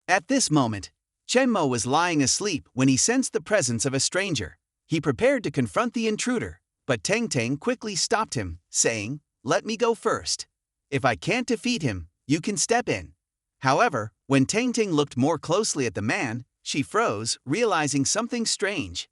At this moment, Chen Mo was lying asleep when he sensed the presence of a stranger. He prepared to confront the intruder, but Tang Tang quickly stopped him, saying, "Let me go first. If I can't defeat him, you can step in." However, when Tang Tang looked more closely at the man, she froze, realizing something strange.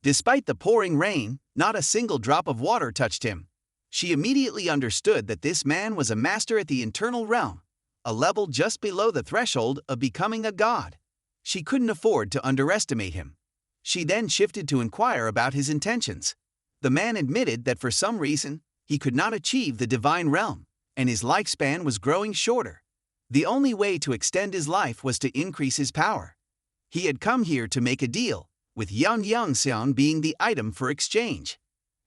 Despite the pouring rain, not a single drop of water touched him. She immediately understood that this man was a master at the internal realm, a level just below the threshold of becoming a god. She couldn't afford to underestimate him. She then shifted to inquire about his intentions. The man admitted that for some reason, he could not achieve the divine realm, and his lifespan was growing shorter. The only way to extend his life was to increase his power. He had come here to make a deal, with Yang Xian being the item for exchange.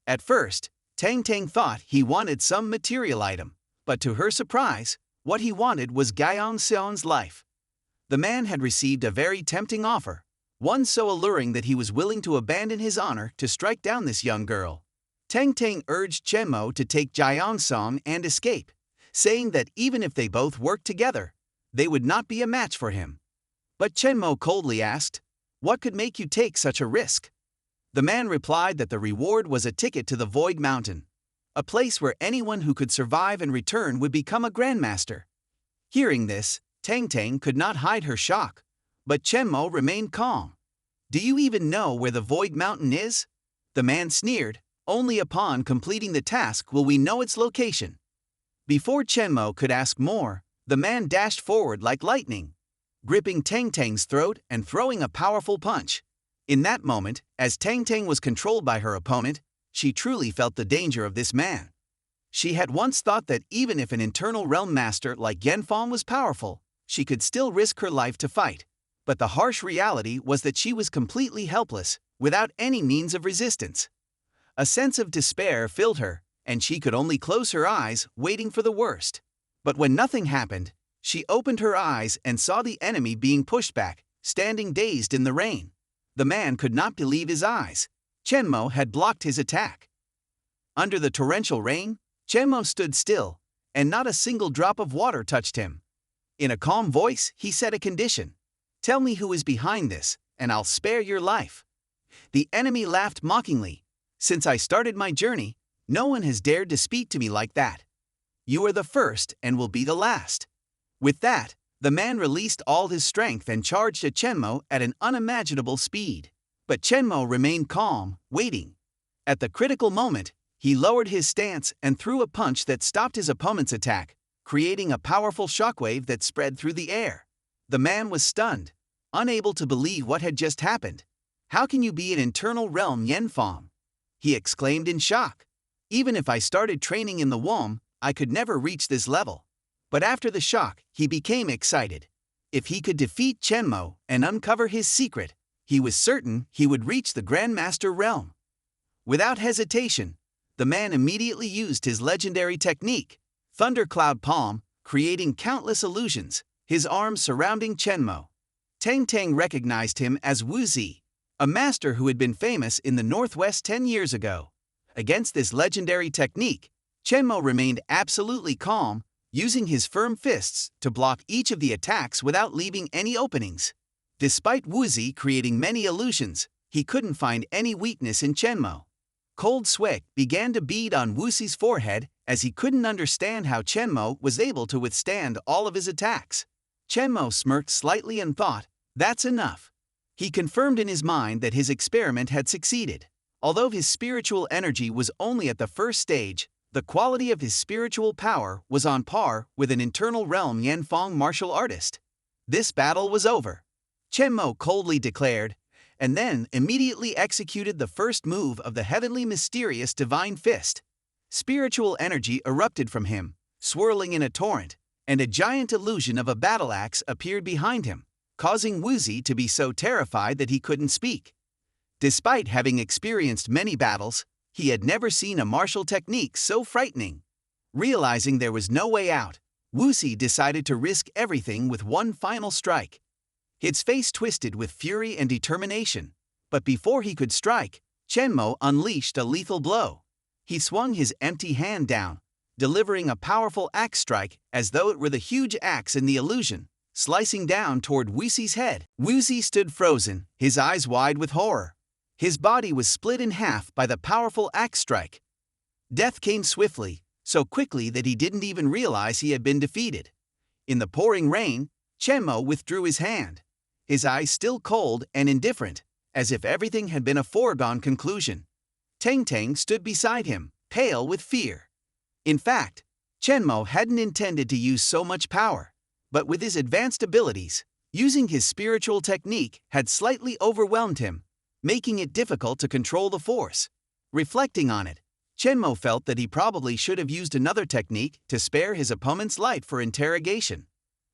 At first, Tang Tang thought he wanted some material item, but to her surprise, what he wanted was Yang Xian's life. The man had received a very tempting offer, one so alluring that he was willing to abandon his honor to strike down this young girl. Tang Tang urged Chen Mo to take Jiang Song and escape, saying that even if they both worked together, they would not be a match for him. But Chen Mo coldly asked, "What could make you take such a risk?" The man replied that the reward was a ticket to the Void Mountain, a place where anyone who could survive and return would become a grandmaster. Hearing this, Tang Tang could not hide her shock, but Chen Mo remained calm. "Do you even know where the Void Mountain is?" The man sneered, "Only upon completing the task will we know its location." Before Chen Mo could ask more, the man dashed forward like lightning, gripping Tang Tang's throat and throwing a powerful punch. In that moment, as Tang Tang was controlled by her opponent, she truly felt the danger of this man. She had once thought that even if an internal realm master like Yanfang was powerful, she could still risk her life to fight. But the harsh reality was that she was completely helpless, without any means of resistance. A sense of despair filled her, and she could only close her eyes, waiting for the worst. But when nothing happened, she opened her eyes and saw the enemy being pushed back, standing dazed in the rain. The man could not believe his eyes. Chen Mo had blocked his attack. Under the torrential rain, Chen Mo stood still, and not a single drop of water touched him. In a calm voice, he said a condition. "Tell me who is behind this, and I'll spare your life." The enemy laughed mockingly. "Since I started my journey, no one has dared to speak to me like that. You are the first and will be the last." With that, the man released all his strength and charged at Chen Mo at an unimaginable speed. But Chen Mo remained calm, waiting. At the critical moment, he lowered his stance and threw a punch that stopped his opponent's attack, creating a powerful shockwave that spread through the air. The man was stunned, unable to believe what had just happened. "How can you be an internal realm Yanfang?" he exclaimed in shock. "Even if I started training in the womb, I could never reach this level." But after the shock, he became excited. If he could defeat Chen Mo and uncover his secret, he was certain he would reach the Grandmaster realm. Without hesitation, the man immediately used his legendary technique, Thundercloud Palm, creating countless illusions, his arms surrounding Chen Mo. Tang Tang recognized him as Wu Zi, a master who had been famous in the Northwest 10 years ago. Against this legendary technique, Chen Mo remained absolutely calm, using his firm fists to block each of the attacks without leaving any openings. Despite Wu Zi creating many illusions, he couldn't find any weakness in Chen Mo. Cold sweat began to bead on Wu Zi's forehead as he couldn't understand how Chen Mo was able to withstand all of his attacks. Chen Mo smirked slightly and thought, "That's enough." He confirmed in his mind that his experiment had succeeded. Although his spiritual energy was only at the first stage, the quality of his spiritual power was on par with an internal realm Yanfang martial artist. This battle was over, Chen Mo coldly declared, and then immediately executed the first move of the heavenly mysterious divine fist. Spiritual energy erupted from him, swirling in a torrent, and a giant illusion of a battle axe appeared behind him, causing Wu Zi to be so terrified that he couldn't speak. Despite having experienced many battles, he had never seen a martial technique so frightening. Realizing there was no way out, Wu Zi decided to risk everything with one final strike. His face twisted with fury and determination, but before he could strike, Chen Mo unleashed a lethal blow. He swung his empty hand down, delivering a powerful axe strike as though it were the huge axe in the illusion, slicing down toward Wuxi's head. Wuxi stood frozen, his eyes wide with horror. His body was split in half by the powerful axe strike. Death came swiftly, so quickly that he didn't even realize he had been defeated. In the pouring rain, Chen Mo withdrew his hand, his eyes still cold and indifferent, as if everything had been a foregone conclusion. Teng Teng stood beside him, pale with fear. In fact, Chen Mo hadn't intended to use so much power, but with his advanced abilities, using his spiritual technique had slightly overwhelmed him, making it difficult to control the force. Reflecting on it, Chen Mo felt that he probably should have used another technique to spare his opponent's life for interrogation.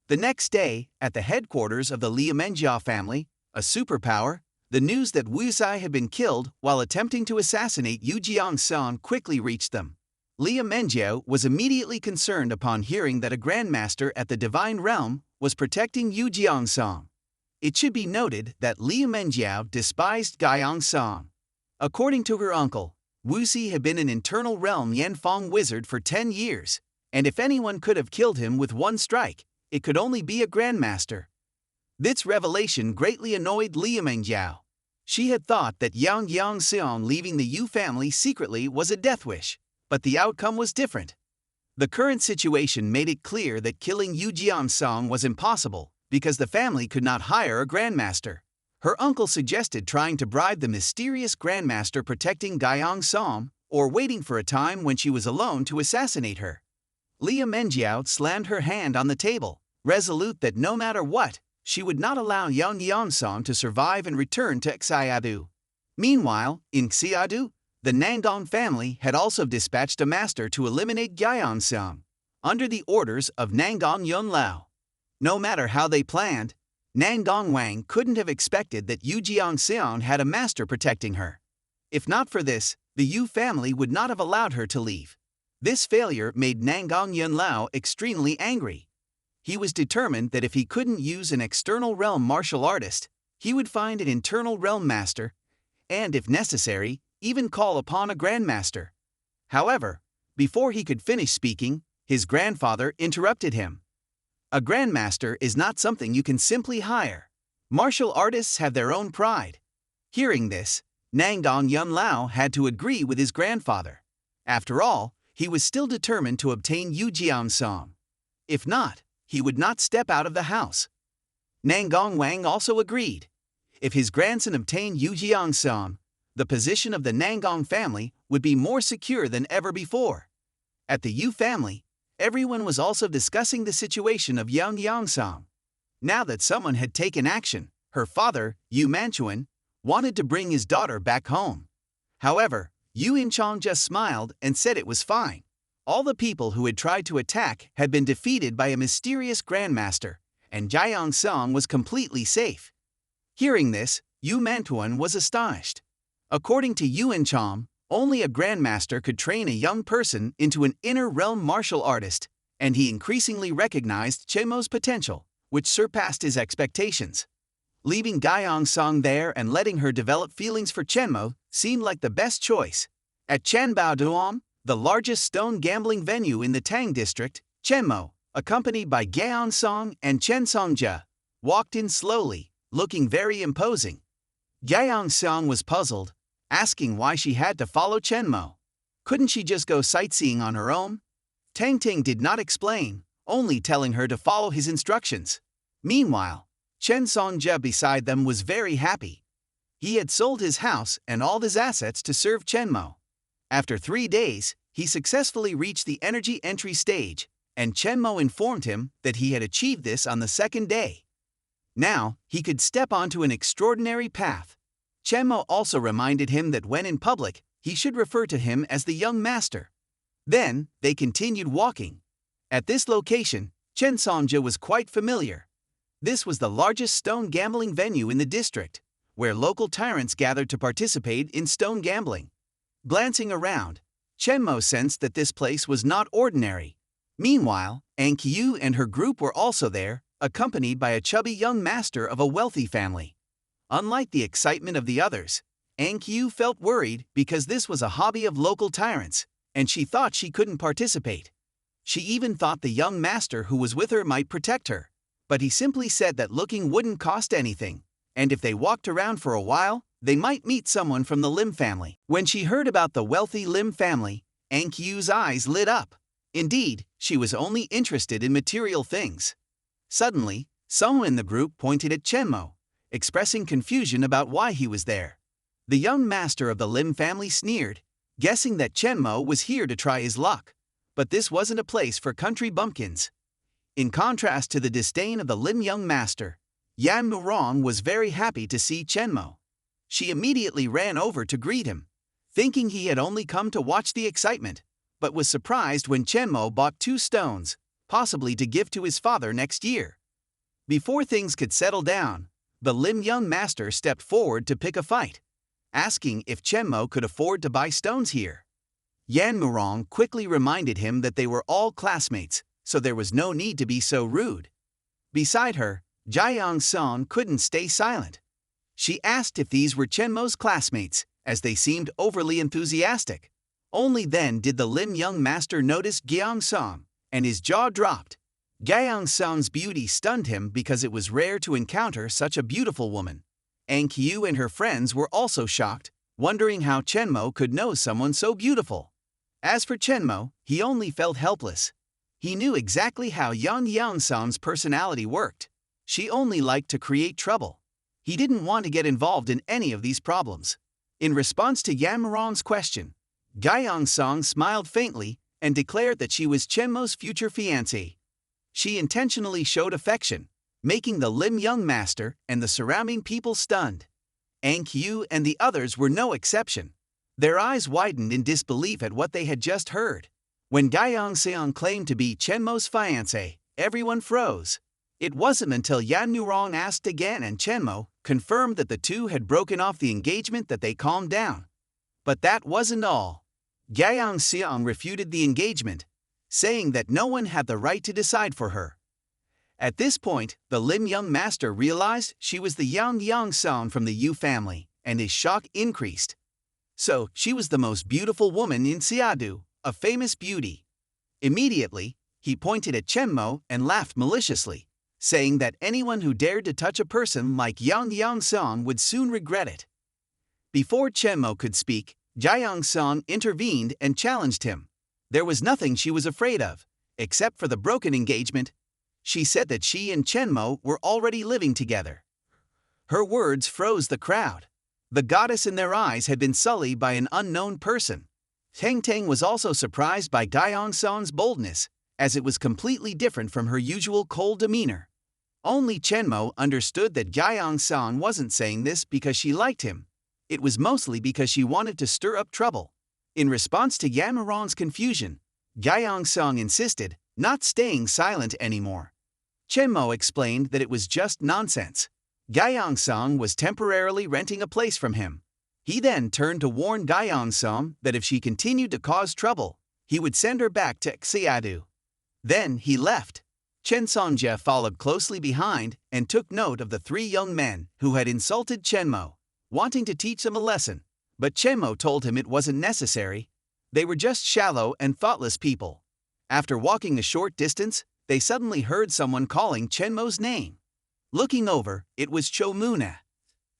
The next day, at the headquarters of the Liu family, a superpower, the news that Wu Zai had been killed while attempting to assassinate Yu Jiangsan quickly reached them. Liu Menjiao was immediately concerned upon hearing that a grandmaster at the Divine Realm was protecting Yu Jiangsan. It should be noted that Liu Menjiao despised Jiangsan. According to her uncle, Wu Zai had been an internal realm Yanfeng wizard for 10 years, and if anyone could have killed him with one strike, it could only be a grandmaster. This revelation greatly annoyed Liu Menjiao. She had thought that Yang Yangxiang leaving the Yu family secretly was a death wish, but the outcome was different. The current situation made it clear that killing Yu Jiangxiang was impossible because the family could not hire a grandmaster. Her uncle suggested trying to bribe the mysterious grandmaster protecting Jiangxiang or waiting for a time when she was alone to assassinate her. Liu Menjiao slammed her hand on the table, resolute that no matter what, she would not allow Yang Yangsong to survive and return to Xiadu. Meanwhile, in Xiadu, the Nangong family had also dispatched a master to eliminate Jiangxiang, under the orders of Nangong Yunlao. No matter how they planned, Nangong Wang couldn't have expected that Yu Jiangxiang had a master protecting her. If not for this, the Yu family would not have allowed her to leave. This failure made Nangong Yunlao extremely angry. He was determined that if he couldn't use an external realm martial artist, he would find an internal realm master, and if necessary, even call upon a grandmaster. However, before he could finish speaking, his grandfather interrupted him. A grandmaster is not something you can simply hire. Martial artists have their own pride. Hearing this, Nangong Yunlao had to agree with his grandfather. After all, he was still determined to obtain Yu Jiangxiang. If not, he would not step out of the house. Nangong Wang also agreed. If his grandson obtained Yu Jiangxiang, the position of the Nangong family would be more secure than ever before. At the Yu family, everyone was also discussing the situation of Yang Yangsang. Now that someone had taken action, her father, Yu Manchuan, wanted to bring his daughter back home. However, Yu Inchong just smiled and said it was fine. All the people who had tried to attack had been defeated by a mysterious grandmaster, and Jiangxiang was completely safe. Hearing this, Yu Mantuan was astonished. According to Yu Inchong, only a grandmaster could train a young person into an inner realm martial artist, and he increasingly recognized Chen Mo's potential, which surpassed his expectations. Leaving Jiangxiang there and letting her develop feelings for Chen Mo seemed like the best choice. At Chanbaoduan, the largest stone gambling venue in the Tang district, Chen Mo, accompanied by Jiangxiang and Chen Songjia, walked in slowly, looking very imposing. Jiangxiang was puzzled, asking why she had to follow Chen Mo. Couldn't she just go sightseeing on her own? Tang Ting did not explain, only telling her to follow his instructions. Meanwhile, Chen Songjia beside them was very happy. He had sold his house and all his assets to serve Chen Mo. After 3 days, he successfully reached the energy entry stage, and Chen Mo informed him that he had achieved this on the 2nd day. Now, he could step onto an extraordinary path. Chen Mo also reminded him that when in public, he should refer to him as the young master. Then, they continued walking. At this location, Chen Songjia was quite familiar. This was the largest stone gambling venue in the district, where local tyrants gathered to participate in stone gambling. Glancing around, Chen Mo sensed that this place was not ordinary. Meanwhile, Anqiu and her group were also there, accompanied by a chubby young master of a wealthy family. Unlike the excitement of the others, Anqiu felt worried because this was a hobby of local tyrants, and she thought she couldn't participate. She even thought the young master who was with her might protect her. but he simply said that looking wouldn't cost anything, and if they walked around for a while, they might meet someone from the Lim family. When she heard about the wealthy Lim family, Ankyu's eyes lit up. Indeed, she was only interested in material things. Suddenly, someone in the group pointed at Chen Mo, expressing confusion about why he was there. The young master of the Lim family sneered, guessing that Chen Mo was here to try his luck. But this wasn't a place for country bumpkins. In contrast to the disdain of the Lim young master, Yan Murong was very happy to see Chen Mo. She immediately ran over to greet him, thinking he had only come to watch the excitement, but was surprised when Chen Mo bought 2 stones, possibly to give to his father next year. Before things could settle down, the Lim young master stepped forward to pick a fight, asking if Chen Mo could afford to buy stones here. Yan Murong quickly reminded him that they were all classmates, so there was no need to be so rude. Beside her, Jiang Song couldn't stay silent. She asked if these were Chen Mo's classmates, as they seemed overly enthusiastic. Only then did the Lim young master notice Jiang Song, and his jaw dropped. Jiang Song's beauty stunned him because it was rare to encounter such a beautiful woman. Ankyu and her friends were also shocked, wondering how Chen Mo could know someone so beautiful. As for Chen Mo, he only felt helpless. He knew exactly how Yang Song's personality worked. She only liked to create trouble. He didn't want to get involved in any of these problems. In response to Yan Murong's question, Jiang Song smiled faintly and declared that she was Chen Mo's future fiancée. She intentionally showed affection, making the Lim young master and the surrounding people stunned. Ankyu and the others were no exception. Their eyes widened in disbelief at what they had just heard. When Jiang Seong claimed to be Chen Mo's fiancé, everyone froze. It wasn't until Yan Murong asked again and Chen Mo confirmed that the two had broken off the engagement that they calmed down. But that wasn't all. Jiang Seong refuted the engagement, saying that no one had the right to decide for her. At this point, the Lim young master realized she was the Yang Song from the Yu family, and his shock increased. So, she was the most beautiful woman in Xiadu, a famous beauty. Immediately, he pointed at Chen Mo and laughed maliciously, saying that anyone who dared to touch a person like Yang Song would soon regret it. Before Chen Mo could speak, Jiang Song intervened and challenged him. There was nothing she was afraid of, except for the broken engagement. She said that she and Chen Mo were already living together. Her words froze the crowd. The goddess in their eyes had been sullied by an unknown person. Teng Teng was also surprised by Jiang Song's boldness, as it was completely different from her usual cold demeanor. Only Chen Mo understood that Jiang Song wasn't saying this because she liked him. It was mostly because she wanted to stir up trouble. In response to Yan Murong's confusion, Jiang Song insisted, not staying silent anymore. Chen Mo explained that it was just nonsense. Jiang Song was temporarily renting a place from him. He then turned to warn Jiang Song that if she continued to cause trouble, he would send her back to Xiadu. Then he left. Chen Songjie followed closely behind and took note of the 3 young men who had insulted Chen Mo, wanting to teach them a lesson. But Chen Mo told him it wasn't necessary. They were just shallow and thoughtless people. After walking a short distance, they suddenly heard someone calling Chen Mo's name. Looking over, it was Cho Muna.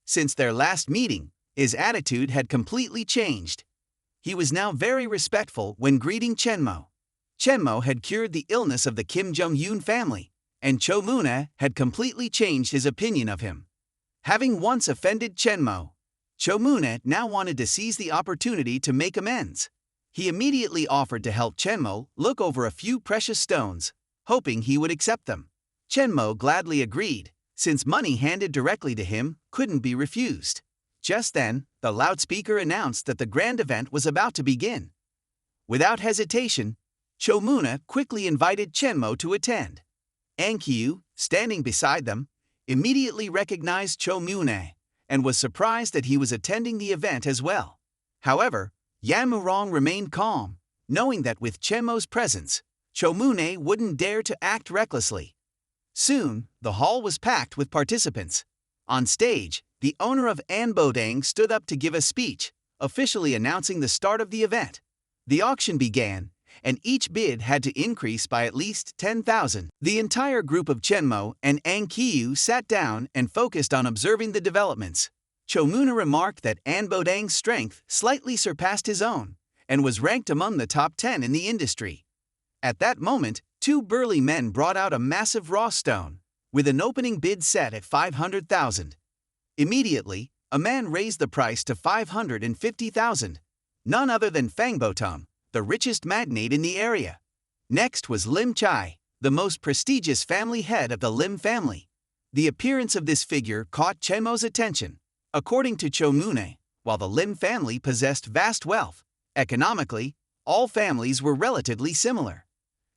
Since their last meeting, his attitude had completely changed. He was now very respectful when greeting Chen Mo. Chen Mo had cured the illness of the Kim Jong-un family, and Cho Muna had completely changed his opinion of him. Having once offended Chen Mo, Cho Muna now wanted to seize the opportunity to make amends. He immediately offered to help Chen Mo look over a few precious stones, hoping he would accept them. Chen Mo gladly agreed, since money handed directly to him couldn't be refused. Just then, the loudspeaker announced that the grand event was about to begin. Without hesitation, Cho Muna quickly invited Chen Mo to attend. Ankyu, standing beside them, immediately recognized Cho Muna and was surprised that he was attending the event as well. However, Yan Murong remained calm, knowing that with Chen Mo's presence, Cho Muna wouldn't dare to act recklessly. Soon, the hall was packed with participants. On stage, the owner of An Bodang stood up to give a speech, officially announcing the start of the event. The auction began, and each bid had to increase by at least 10,000. The entire group of Chen Mo and Ang Qiu sat down and focused on observing the developments. Chomuna remarked that An Bodang's strength slightly surpassed his own, and was ranked among the top 10 in the industry. At that moment, two burly men brought out a massive raw stone, with an opening bid set at 500,000. Immediately, a man raised the price to 550,000. None other than Fang Botong, the richest magnate in the area. Next was Lim Chai, the most prestigious family head of the Lim family. The appearance of this figure caught Chen Mo's attention. According to Chomune, while the Lim family possessed vast wealth, economically, all families were relatively similar.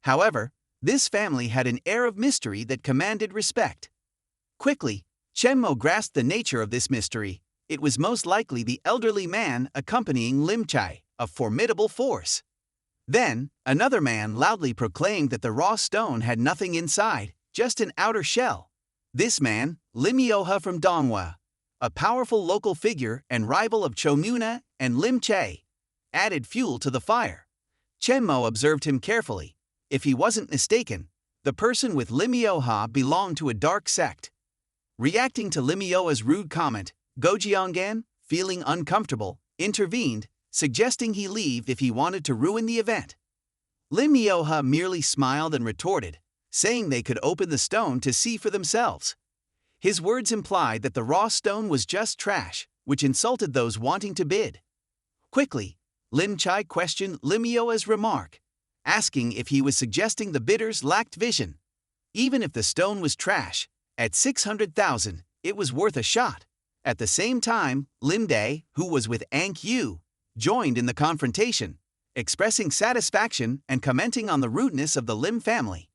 However, this family had an air of mystery that commanded respect. Quickly, Chen Mo grasped the nature of this mystery. It was most likely the elderly man accompanying Lim Chai, a formidable force. Then, another man loudly proclaimed that the raw stone had nothing inside, just an outer shell. This man, Lim Yoha from Donghua, a powerful local figure and rival of Chomuna and Lim Chai, added fuel to the fire. Chen Mo observed him carefully. If he wasn't mistaken, the person with Lim Yoha belonged to a dark sect. Reacting to Lim Yoha's rude comment, Go Jianggan, feeling uncomfortable, intervened, suggesting he leave if he wanted to ruin the event. Lim Yoha merely smiled and retorted, saying they could open the stone to see for themselves. His words implied that the raw stone was just trash, which insulted those wanting to bid. Quickly, Lim Chai questioned Lim Yoha's remark, asking if he was suggesting the bidders lacked vision. Even if the stone was trash, at 600,000, it was worth a shot. At the same time, Lim Day, who was with Ang Yu, joined in the confrontation, expressing satisfaction and commenting on the rudeness of the Lim family.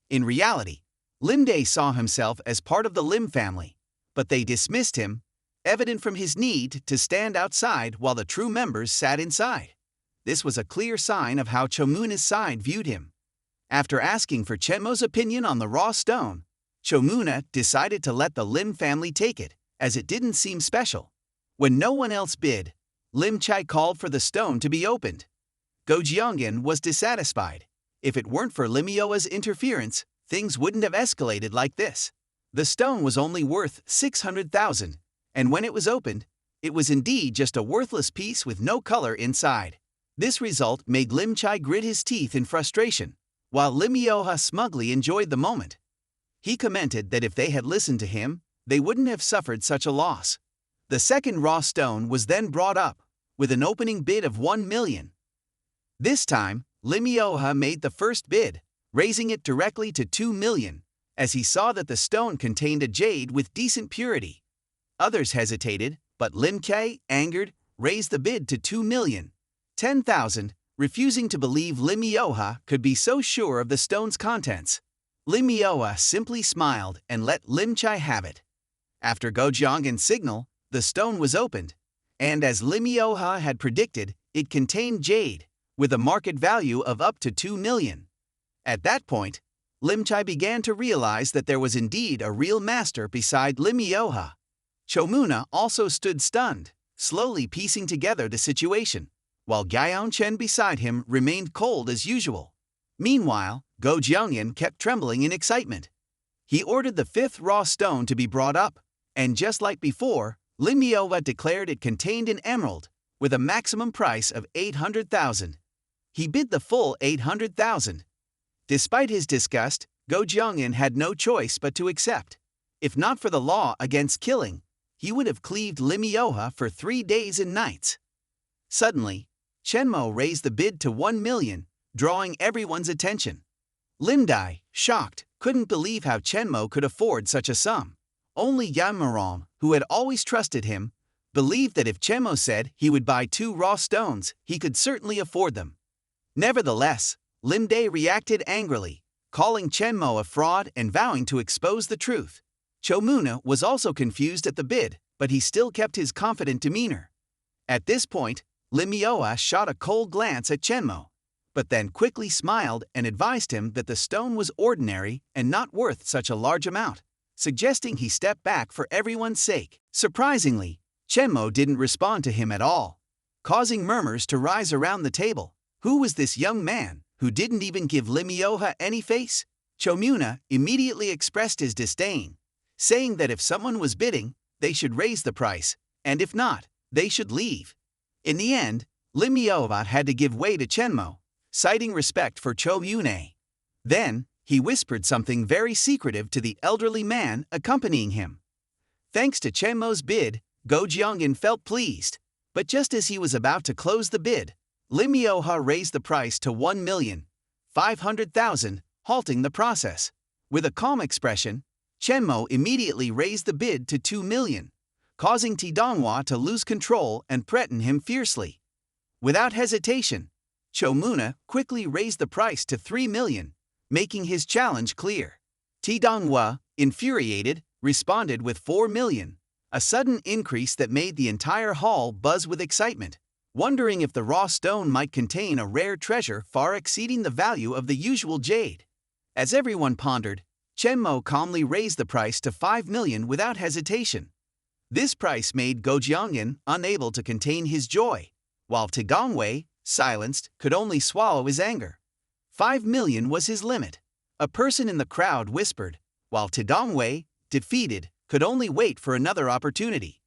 In reality, Lim Day saw himself as part of the Lim family, but they dismissed him, evident from his need to stand outside while the true members sat inside. This was a clear sign of how Chomuna's side viewed him. After asking for Chen Mo's opinion on the raw stone, Chomuna decided to let the Lim family take it, as it didn't seem special. When no one else bid, Lim Chai called for the stone to be opened. Go Jiangyan was dissatisfied. If it weren't for Lim Yoha's interference, things wouldn't have escalated like this. The stone was only worth 600,000, and when it was opened, it was indeed just a worthless piece with no color inside. This result made Lim Chai grit his teeth in frustration, while Lim Yoha smugly enjoyed the moment. He commented that if they had listened to him, they wouldn't have suffered such a loss. The second raw stone was then brought up, with an opening bid of 1 million. This time, Lim Yoha made the first bid, raising it directly to 2 million, as he saw that the stone contained a jade with decent purity. Others hesitated, but Lim Chai, angered, raised the bid to 2 million. 10,000, refusing to believe Lim Yoha could be so sure of the stone's contents. Lim Yoha simply smiled and let Lim Chai have it. After Go Jianggan's signal, the stone was opened, and as Lim Yoha had predicted, it contained jade, with a market value of up to 2 million. At that point, Lim Chai began to realize that there was indeed a real master beside Lim Yoha. Chomuna also stood stunned, slowly piecing together the situation, while Gaion Chen beside him remained cold as usual. Meanwhile, Go Jiangyan kept trembling in excitement. He ordered the fifth raw stone to be brought up, and just like before, Lim Yoha declared it contained an emerald, with a maximum price of 800,000. He bid the full 800,000. Despite his disgust, Go Jiangyan had no choice but to accept. If not for the law against killing, he would have cleaved Lim Yoha for 3 days and nights. Suddenly, Chen Mo raised the bid to 1 million, drawing everyone's attention. Lim Dai, shocked, couldn't believe how Chen Mo could afford such a sum. Only Yan Marong, who had always trusted him, believed that if Chen Mo said he would buy 2 raw stones, he could certainly afford them. Nevertheless, Lim Dai reacted angrily, calling Chen Mo a fraud and vowing to expose the truth. Chomuna was also confused at the bid, but he still kept his confident demeanor. At this point, Lim Yoha shot a cold glance at Chen Mo, but then quickly smiled and advised him that the stone was ordinary and not worth such a large amount, suggesting he step back for everyone's sake. Surprisingly, Chen Mo didn't respond to him at all, causing murmurs to rise around the table. Who was this young man, who didn't even give Lim Yoha any face? Chomuna immediately expressed his disdain, saying that if someone was bidding, they should raise the price, and if not, they should leave. In the end, Lim Yoha had to give way to Chen Mo, citing respect for Chomune. Then, he whispered something very secretive to the elderly man accompanying him. Thanks to Chen Mo's bid, Go Jiangyan felt pleased, but just as he was about to close the bid, Lim Yoha raised the price to 1,500,000, halting the process. With a calm expression, Chen Mo immediately raised the bid to 2 million, causing Tidonghua to lose control and threaten him fiercely. Without hesitation, Chomuna quickly raised the price to 3 million, making his challenge clear. Tidonghua, infuriated, responded with 4 million, a sudden increase that made the entire hall buzz with excitement, wondering if the raw stone might contain a rare treasure far exceeding the value of the usual jade. As everyone pondered, Chen Mo calmly raised the price to 5 million without hesitation. This price made Go Jiangyan unable to contain his joy, while Tidonghua, silenced, could only swallow his anger. 5 million was his limit. A person in the crowd whispered, while Tidonghua, defeated, could only wait for another opportunity.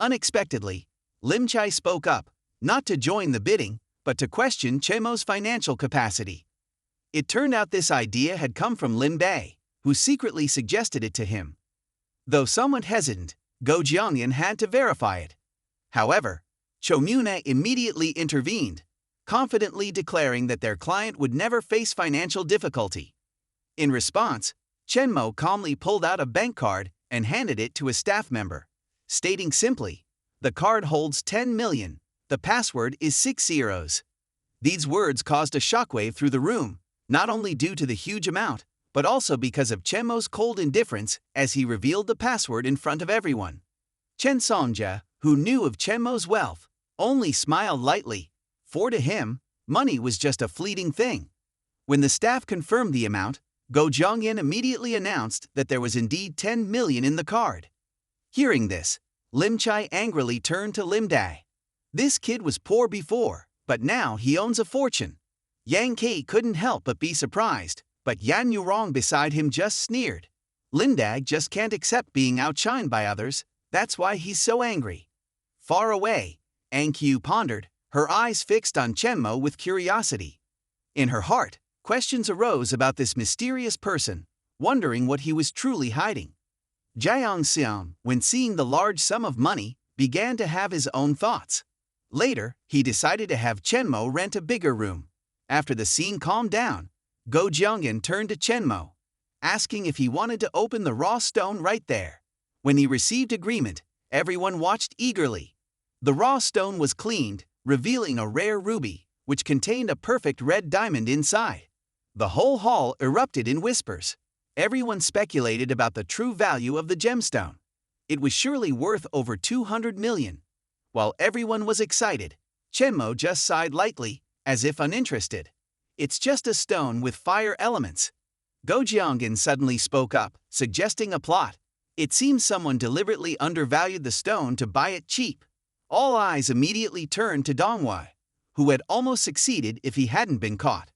Unexpectedly, Lim Chai spoke up, not to join the bidding, but to question Chen Mo's financial capacity. It turned out this idea had come from Lin Bei, who secretly suggested it to him. Though somewhat hesitant, Go Jiangyan had to verify it. However, Chomuna immediately intervened, confidently declaring that their client would never face financial difficulty. In response, Chen Mo calmly pulled out a bank card and handed it to a staff member, stating simply, "The card holds 10 million. The password is 6 zeros." These words caused a shockwave through the room, not only due to the huge amount, but also because of Chen Mo's cold indifference as he revealed the password in front of everyone. Chen Songjia, who knew of Chen Mo's wealth, only smiled lightly, for to him, money was just a fleeting thing. When the staff confirmed the amount, Go Jiangyan immediately announced that there was indeed 10 million in the card. Hearing this, Lim Chai angrily turned to Lim Dai. This kid was poor before, but now he owns a fortune. Yang Ke couldn't help but be surprised, but Yan Yurong beside him just sneered. Lim Dai just can't accept being outshined by others, that's why he's so angry. Far away, Ang Qiu pondered, her eyes fixed on Chen Mo with curiosity. In her heart, questions arose about this mysterious person, wondering what he was truly hiding. Jiang Xiang, when seeing the large sum of money, began to have his own thoughts. Later, he decided to have Chen Mo rent a bigger room. After the scene calmed down, Go Jiangyan turned to Chen Mo, asking if he wanted to open the raw stone right there. When he received agreement, everyone watched eagerly. The raw stone was cleaned, revealing a rare ruby, which contained a perfect red diamond inside. The whole hall erupted in whispers. Everyone speculated about the true value of the gemstone. It was surely worth over 200 million. While everyone was excited, Chen Mo just sighed lightly, as if uninterested. It's just a stone with fire elements. Go Jiangyan suddenly spoke up, suggesting a plot. It seems someone deliberately undervalued the stone to buy it cheap. All eyes immediately turned to Donghua, who had almost succeeded if he hadn't been caught.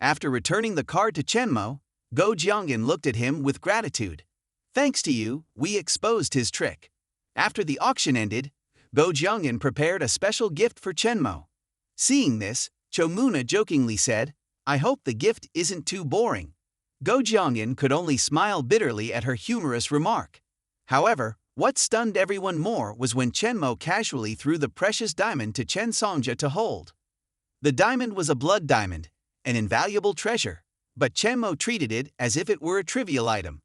After returning the card to Chen Mo, Go Jiangyan looked at him with gratitude. "Thanks to you, we exposed his trick." After the auction ended, Go Jiangyan prepared a special gift for Chen Mo. Seeing this, Chomuna jokingly said, "I hope the gift isn't too boring." Go Jiangyan could only smile bitterly at her humorous remark. However, what stunned everyone more was when Chen Mo casually threw the precious diamond to Chen Songjia to hold. The diamond was a blood diamond, an invaluable treasure, but Chen Mo treated it as if it were a trivial item.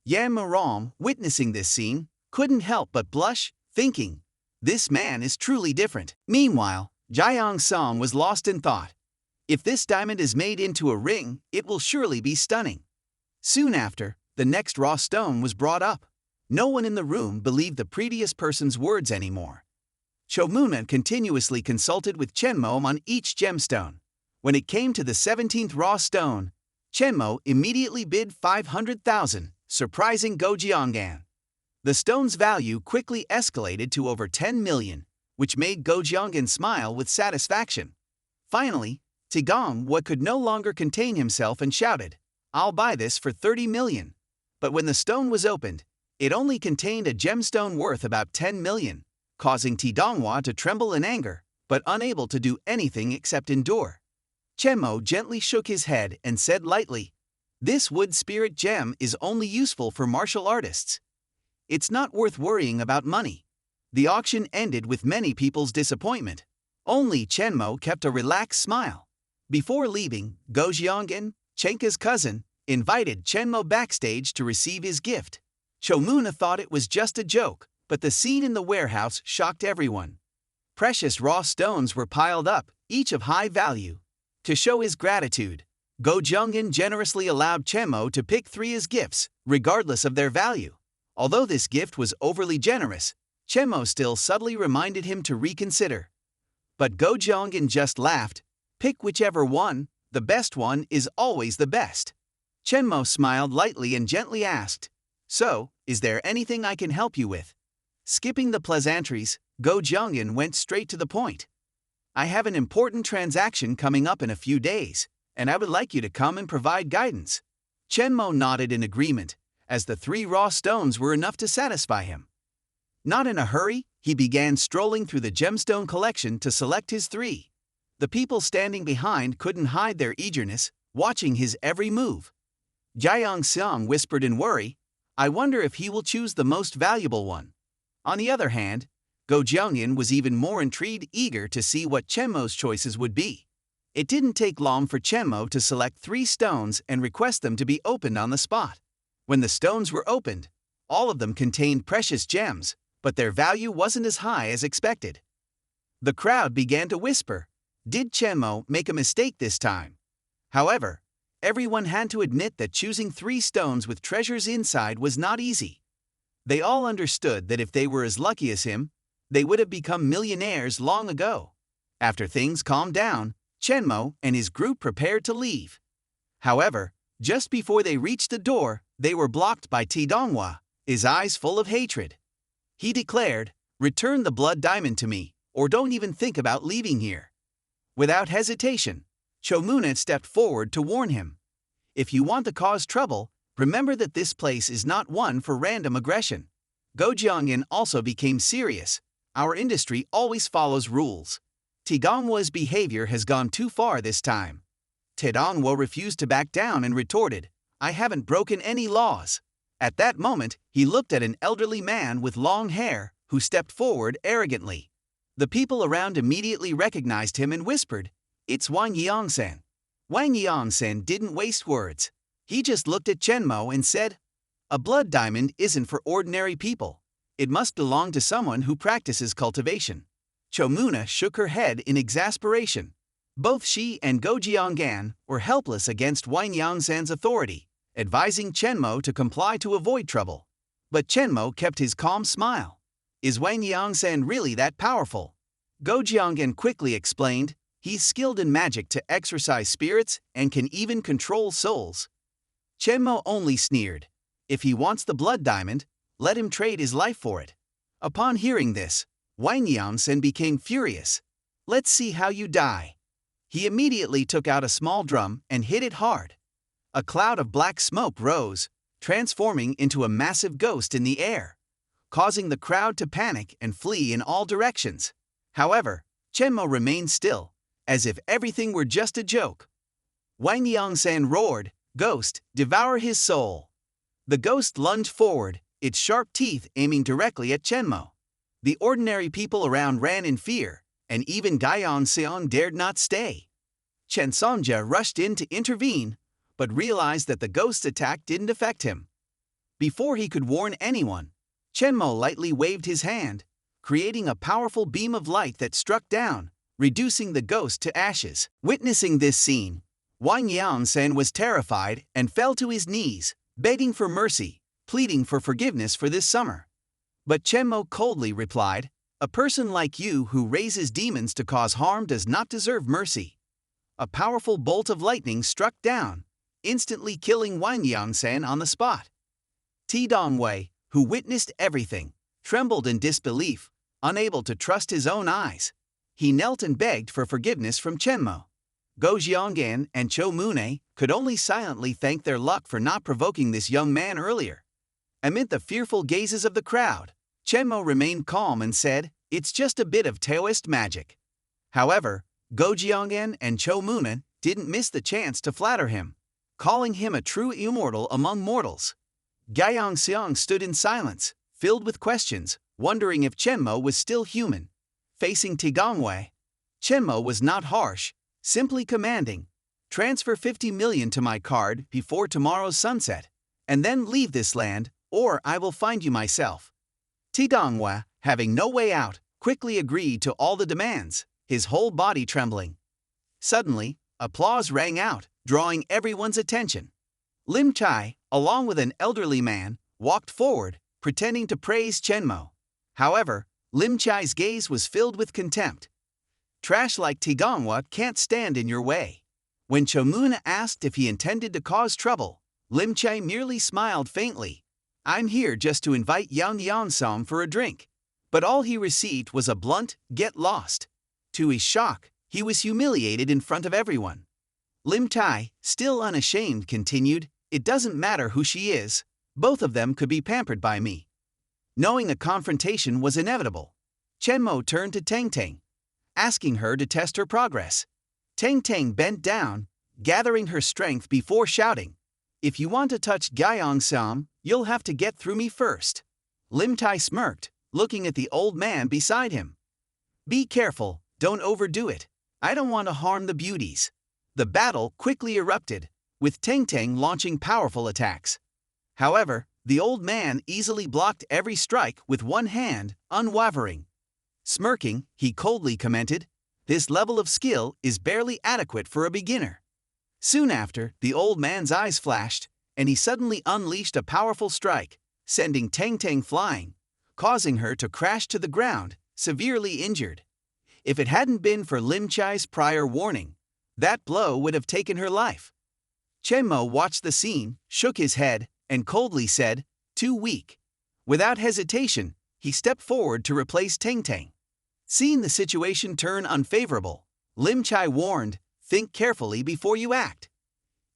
Yan Miram, witnessing this scene, couldn't help but blush, thinking, "This man is truly different." Meanwhile, Jiang Song was lost in thought. If this diamond is made into a ring, it will surely be stunning. Soon after, the next raw stone was brought up. No one in the room believed the previous person's words anymore. Chomuna continuously consulted with Chen Mo on each gemstone. When it came to the 17th raw stone, Chen Mo immediately bid 500,000, surprising Go Jiangyan. The stone's value quickly escalated to over 10 million, which made Go Jiangyan smile with satisfaction. Finally, Tigong could no longer contain himself and shouted, "I'll buy this for 30 million. But when the stone was opened, it only contained a gemstone worth about 10 million, causing Tidongwa to tremble in anger, but unable to do anything except endure. Chen Mo gently shook his head and said lightly, "This wood spirit gem is only useful for martial artists. It's not worth worrying about money." The auction ended with many people's disappointment. Only Chen Mo kept a relaxed smile. Before leaving, Go Jiangin, Chenka's cousin, invited Chen Mo backstage to receive his gift. Chomuna thought it was just a joke, but the scene in the warehouse shocked everyone. Precious raw stones were piled up, each of high value. To show his gratitude, Go Jiangin generously allowed Chen Mo to pick 3 as gifts, regardless of their value. Although this gift was overly generous, Chen Mo still subtly reminded him to reconsider. But Go Jiangin just laughed. "Pick whichever one, the best one is always the best." Chen Mo smiled lightly and gently asked, "So, is there anything I can help you with?" Skipping the pleasantries, Go Jiangin went straight to the point. "I have an important transaction coming up in a few days, and I would like you to come and provide guidance." Chen Mo nodded in agreement, as the 3 raw stones were enough to satisfy him. Not in a hurry, he began strolling through the gemstone collection to select his 3. The people standing behind couldn't hide their eagerness, watching his every move. Jiang Xiang whispered in worry, "I wonder if he will choose the most valuable one." On the other hand, Go Jiangyin was even more intrigued, eager to see what Chen Mo's choices would be. It didn't take long for Chen Mo to select 3 stones and request them to be opened on the spot. When the stones were opened, all of them contained precious gems, but their value wasn't as high as expected. The crowd began to whisper, "Did Chen Mo make a mistake this time?" However, everyone had to admit that choosing 3 stones with treasures inside was not easy. They all understood that if they were as lucky as him, they would have become millionaires long ago. After things calmed down, Chen Mo and his group prepared to leave. However, just before they reached the door, they were blocked by Tidongwa, his eyes full of hatred. He declared, "Return the blood diamond to me, or don't even think about leaving here." Without hesitation, Chomuna stepped forward to warn him. "If you want to cause trouble, remember that this place is not one for random aggression." Go Jiangyin also became serious. "Our industry always follows rules. Tigongwa's behavior has gone too far this time." Tidongwa refused to back down and retorted, "I haven't broken any laws." At that moment, he looked at an elderly man with long hair, who stepped forward arrogantly. The people around immediately recognized him and whispered, "It's Wang Yangsen." Wang Yangsen didn't waste words. He just looked at Chen Mo and said, "A blood diamond isn't for ordinary people. It must belong to someone who practices cultivation." Chomuna shook her head in exasperation. Both she and Go Jianggan were helpless against Wang Yangsen's authority, advising Chen Mo to comply to avoid trouble. But Chen Mo kept his calm smile. "Is Wang Yangsen really that powerful?" Go Jianggan quickly explained, "He's skilled in magic to exorcise spirits and can even control souls." Chen Mo only sneered. "If he wants the blood diamond, let him trade his life for it." Upon hearing this, Wang Yangsen became furious. "Let's see how you die." He immediately took out a small drum and hit it hard. A cloud of black smoke rose, transforming into a massive ghost in the air, causing the crowd to panic and flee in all directions. However, Chen Mo remained still, as if everything were just a joke. Wang Yangsen roared, "Ghost, devour his soul." The ghost lunged forward, its sharp teeth aiming directly at Chen Mo. The ordinary people around ran in fear, and even Gaian Xiong dared not stay. Chen Sonja rushed in to intervene, but realized that the ghost's attack didn't affect him. Before he could warn anyone, Chen Mo lightly waved his hand, creating a powerful beam of light that struck down, reducing the ghost to ashes. Witnessing this scene, Wang Yangsen was terrified and fell to his knees, begging for mercy, pleading for forgiveness for this summer. But Chen Mo coldly replied, "A person like you who raises demons to cause harm does not deserve mercy." A powerful bolt of lightning struck down, instantly killing Wang Yangsen on the spot. Tidongwei, who witnessed everything, trembled in disbelief, unable to trust his own eyes. He knelt and begged for forgiveness from Chen Mo. Go Jiangyan and Cho Mune could only silently thank their luck for not provoking this young man earlier. Amid the fearful gazes of the crowd, Chen Mo remained calm and said, "It's just a bit of Taoist magic." However, Go Jiangyan and Cho Mune didn't miss the chance to flatter him, calling him a true immortal among mortals. Gaiyang Xiang stood in silence, filled with questions, wondering if Chen Mo was still human. Facing Tigongwei, Chen Mo was not harsh, simply commanding, "Transfer 50 million to my card before tomorrow's sunset, and then leave this land, or I will find you myself." Tigongwei, having no way out, quickly agreed to all the demands, his whole body trembling. Suddenly, applause rang out, drawing everyone's attention. Lim Chai, along with an elderly man, walked forward, pretending to praise Chen Mo. However, Lim Chai's gaze was filled with contempt. "Trash like Tigongwa can't stand in your way." When Chomuna asked if he intended to cause trouble, Lim Chai merely smiled faintly. "I'm here just to invite Yang Yansong for a drink." But all he received was a blunt, "Get lost." To his shock, he was humiliated in front of everyone. Lim Chai, still unashamed, continued, "It doesn't matter who she is, both of them could be pampered by me." Knowing a confrontation was inevitable, Chen Mo turned to Teng Teng, asking her to test her progress. Teng Teng bent down, gathering her strength before shouting, "If you want to touch Gaiyang Sam, you'll have to get through me first." Lim Tai smirked, looking at the old man beside him. "Be careful, don't overdo it. I don't want to harm the beauties." The battle quickly erupted, with Teng Teng launching powerful attacks. However, the old man easily blocked every strike with one hand, unwavering. Smirking, he coldly commented, "This level of skill is barely adequate for a beginner." Soon after, the old man's eyes flashed, and he suddenly unleashed a powerful strike, sending Teng Teng flying, causing her to crash to the ground, severely injured. If it hadn't been for Lim Chai's prior warning, that blow would have taken her life. Chen Mo watched the scene, shook his head, and coldly said, "Too weak." Without hesitation, he stepped forward to replace Teng Teng. Seeing the situation turn unfavorable, Lim Chai warned, "Think carefully before you act.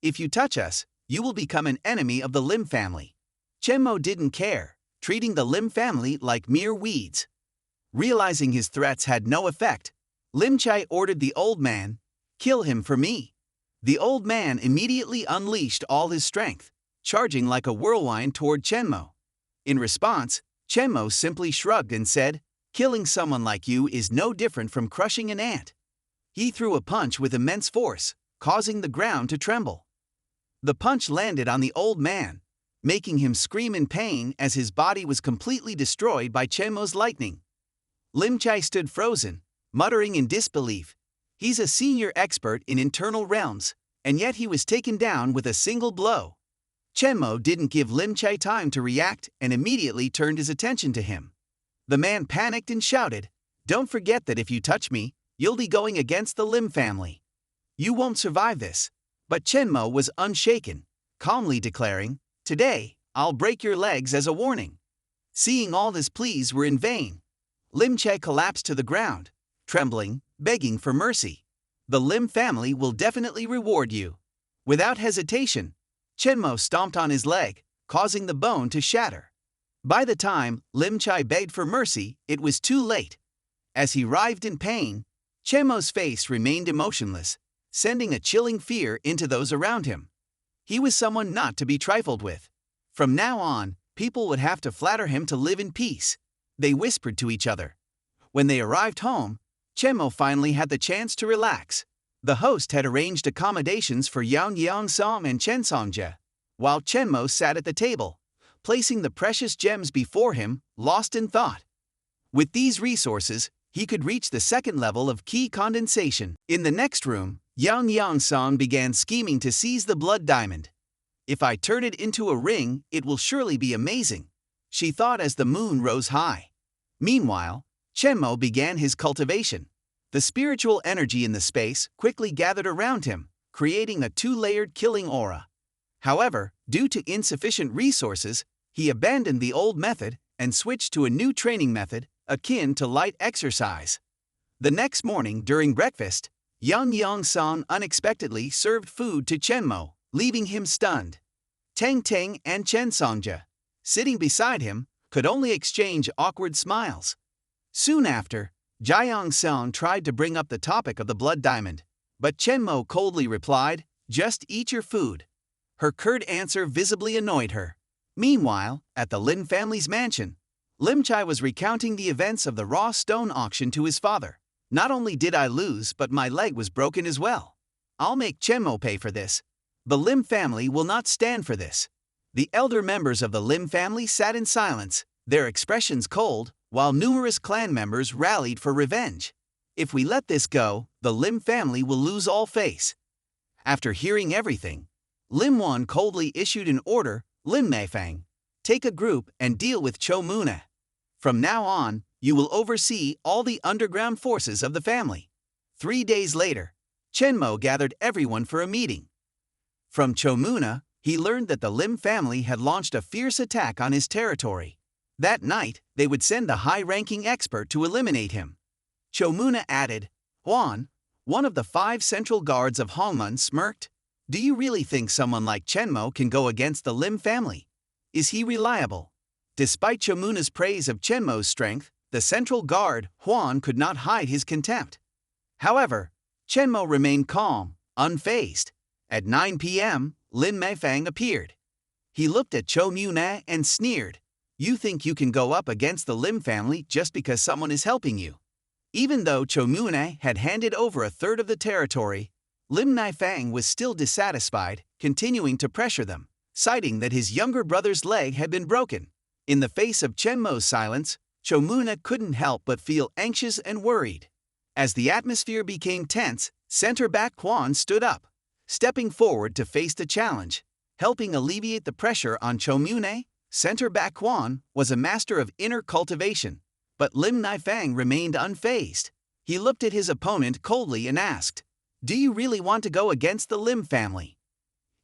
If you touch us, you will become an enemy of the Lim family." Chen Mo didn't care, treating the Lim family like mere weeds. Realizing his threats had no effect, Lim Chai ordered the old man, "Kill him for me." The old man immediately unleashed all his strength, charging like a whirlwind toward Chen Mo. In response, Chen Mo simply shrugged and said, "Killing someone like you is no different from crushing an ant." He threw a punch with immense force, causing the ground to tremble. The punch landed on the old man, making him scream in pain as his body was completely destroyed by Chen Mo's lightning. Lim Chai stood frozen, muttering in disbelief. He's a senior expert in internal realms, and yet he was taken down with a single blow. Chen Mo didn't give Lim Chai time to react and immediately turned his attention to him. The man panicked and shouted, "Don't forget that if you touch me, you'll be going against the Lim family. You won't survive this." But Chen Mo was unshaken, calmly declaring, "Today, I'll break your legs as a warning." Seeing all his pleas were in vain, Lim Chai collapsed to the ground, trembling, begging for mercy. "The Lim family will definitely reward you." Without hesitation, Chen Mo stomped on his leg, causing the bone to shatter. By the time Lim Chai begged for mercy, it was too late. As he writhed in pain, Chen Mo's face remained emotionless, sending a chilling fear into those around him. He was someone not to be trifled with. From now on, people would have to flatter him to live in peace, they whispered to each other. When they arrived home, Chen Mo finally had the chance to relax. The host had arranged accommodations for Yang Yangsong and Chen Songjie, while Chen Mo sat at the table, placing the precious gems before him, lost in thought. With these resources, he could reach the second level of key condensation. In the next room, Yang Yangsong began scheming to seize the blood diamond. "If I turn it into a ring, it will surely be amazing," she thought as the moon rose high. Meanwhile, Chen Mo began his cultivation. The spiritual energy in the space quickly gathered around him, creating a two-layered killing aura. However, due to insufficient resources, he abandoned the old method and switched to a new training method, akin to light exercise. The next morning during breakfast, Yang Yang-song unexpectedly served food to Chen Mo, leaving him stunned. Teng Teng and Chen Songja, sitting beside him, could only exchange awkward smiles. Soon after, Jiang Song tried to bring up the topic of the blood diamond, but Chen Mo coldly replied, "Just eat your food." Her curt answer visibly annoyed her. Meanwhile, at the Lin family's mansion, Lim Chai was recounting the events of the raw stone auction to his father. "Not only did I lose, but my leg was broken as well. I'll make Chen Mo pay for this. The Lim family will not stand for this." The elder members of the Lim family sat in silence, their expressions cold, while numerous clan members rallied for revenge. "If we let this go, the Lim family will lose all face." After hearing everything, Lim Wan coldly issued an order, "Lim Meifang, take a group and deal with Cho Muna. From now on, you will oversee all the underground forces of the family." 3 days later, Chen Mo gathered everyone for a meeting. From Cho Muna, he learned that the Lim family had launched a fierce attack on his territory. That night, they would send a high-ranking expert to eliminate him. Cho Muna added, "Huan, one of the 5 central guards of Hongmun, smirked. Do you really think someone like Chen Mo can go against the Lim family? Is he reliable?" Despite Cho Muna's praise of Chen Mo's strength, the central guard, Huan, could not hide his contempt. However, Chen Mo remained calm, unfazed. At 9 p.m., Lin Meifang appeared. He looked at Cho Muna and sneered, "You think you can go up against the Lim family just because someone is helping you?" Even though Cho Muna had handed over a third of the territory, Lim Meifang was still dissatisfied, continuing to pressure them, citing that his younger brother's leg had been broken. In the face of Chen Mo's silence, Cho Muna couldn't help but feel anxious and worried. As the atmosphere became tense, center-back Quan stood up, stepping forward to face the challenge. Helping alleviate the pressure on Cho Muna, center-back Quan was a master of inner cultivation, but Lim Meifang remained unfazed. He looked at his opponent coldly and asked, "Do you really want to go against the Lim family?"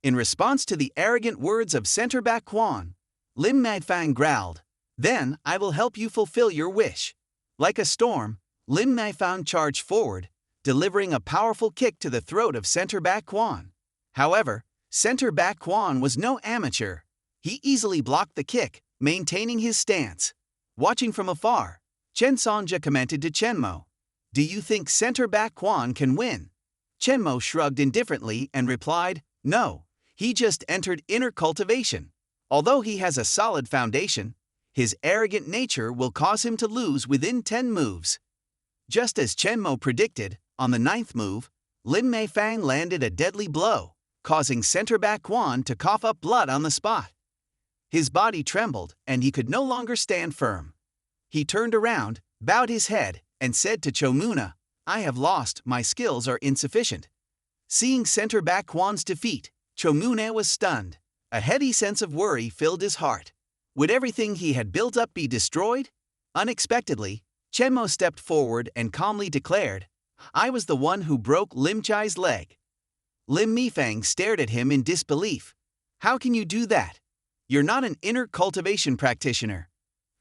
In response to the arrogant words of center-back Quan, Lim Meifang growled, "Then I will help you fulfill your wish." Like a storm, Lim Meifang charged forward, delivering a powerful kick to the throat of center-back Quan. However, center-back Quan was no amateur. He easily blocked the kick, maintaining his stance. Watching from afar, Chen Songja commented to Chen Mo, "Do you think center-back Quan can win?" Chen Mo shrugged indifferently and replied, "No, he just entered inner cultivation. Although he has a solid foundation, his arrogant nature will cause him to lose within 10 moves." Just as Chen Mo predicted, on the 9th move, Lin Meifang landed a deadly blow, causing center-back Quan to cough up blood on the spot. His body trembled, and he could no longer stand firm. He turned around, bowed his head, and said to Cho Muna, "I have lost, my skills are insufficient." Seeing center-back Quan's defeat, Cho Muna was stunned. A heady sense of worry filled his heart. Would everything he had built up be destroyed? Unexpectedly, Chen Mo stepped forward and calmly declared, "I was the one who broke Lim Chai's leg." Lim Meifang stared at him in disbelief. "How can you do that? You're not an inner cultivation practitioner."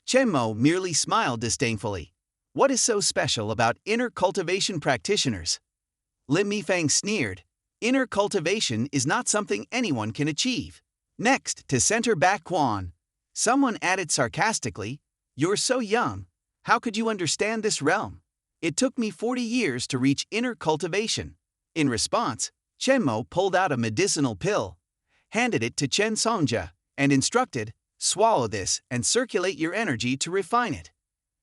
Chen Mo merely smiled disdainfully. "What is so special about inner cultivation practitioners?" Lim Meifang sneered, "Inner cultivation is not something anyone can achieve." Next to center-back Quan, someone added sarcastically, "You're so young. How could you understand this realm? It took me 40 years to reach inner cultivation." In response, Chen Mo pulled out a medicinal pill, handed it to Chen Songja, and instructed, "Swallow this and circulate your energy to refine it."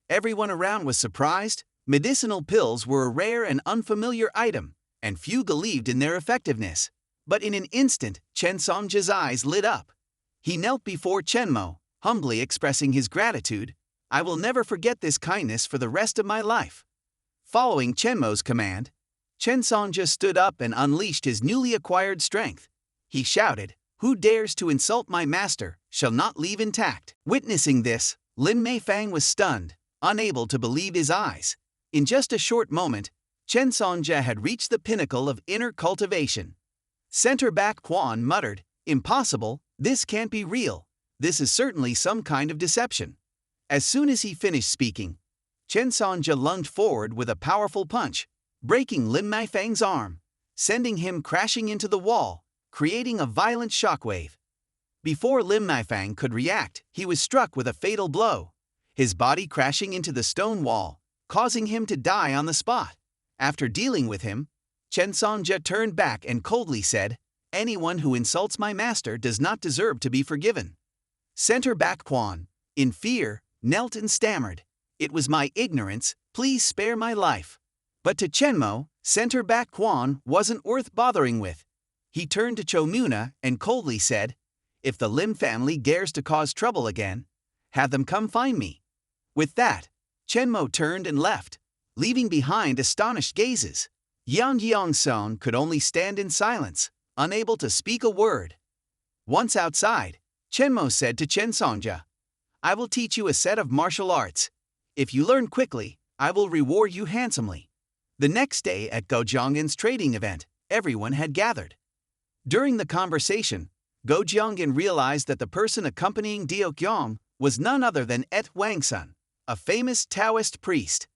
Everyone around was surprised. Medicinal pills were a rare and unfamiliar item, and few believed in their effectiveness. But in an instant, Chen Songja's eyes lit up. He knelt before Chen Mo, humbly expressing his gratitude. "I will never forget this kindness for the rest of my life." Following Chen Mo's command, Chen Songja stood up and unleashed his newly acquired strength. He shouted, "Who dares to insult my master shall not leave intact." Witnessing this, Lin Meifang was stunned, unable to believe his eyes. In just a short moment, Chen Songja had reached the pinnacle of inner cultivation. Center-back Quan muttered, "Impossible, this can't be real. This is certainly some kind of deception." As soon as he finished speaking, Chen Songja lunged forward with a powerful punch, breaking Lim Maifang's arm, sending him crashing into the wall, creating a violent shockwave. Before Lim Maifang could react, he was struck with a fatal blow, his body crashing into the stone wall, causing him to die on the spot. After dealing with him, Chen Sonja turned back and coldly said, "Anyone who insults my master does not deserve to be forgiven." Center back Quan, in fear, knelt and stammered, "It was my ignorance, please spare my life." But to Chen Mo, center back Quan wasn't worth bothering with. He turned to Cho Muna and coldly said, "If the Lim family dares to cause trouble again, have them come find me." With that, Chen Mo turned and left, leaving behind astonished gazes. Yang Yongson could only stand in silence, unable to speak a word. Once outside, Chen Mo said to Chen Sonja, "I will teach you a set of martial arts. If you learn quickly, I will reward you handsomely." The next day at Go Jianggen's trading event, everyone had gathered. During the conversation, Go Jianggen realized that the person accompanying Diokyong was none other than Et Wangsun, a famous Taoist priest.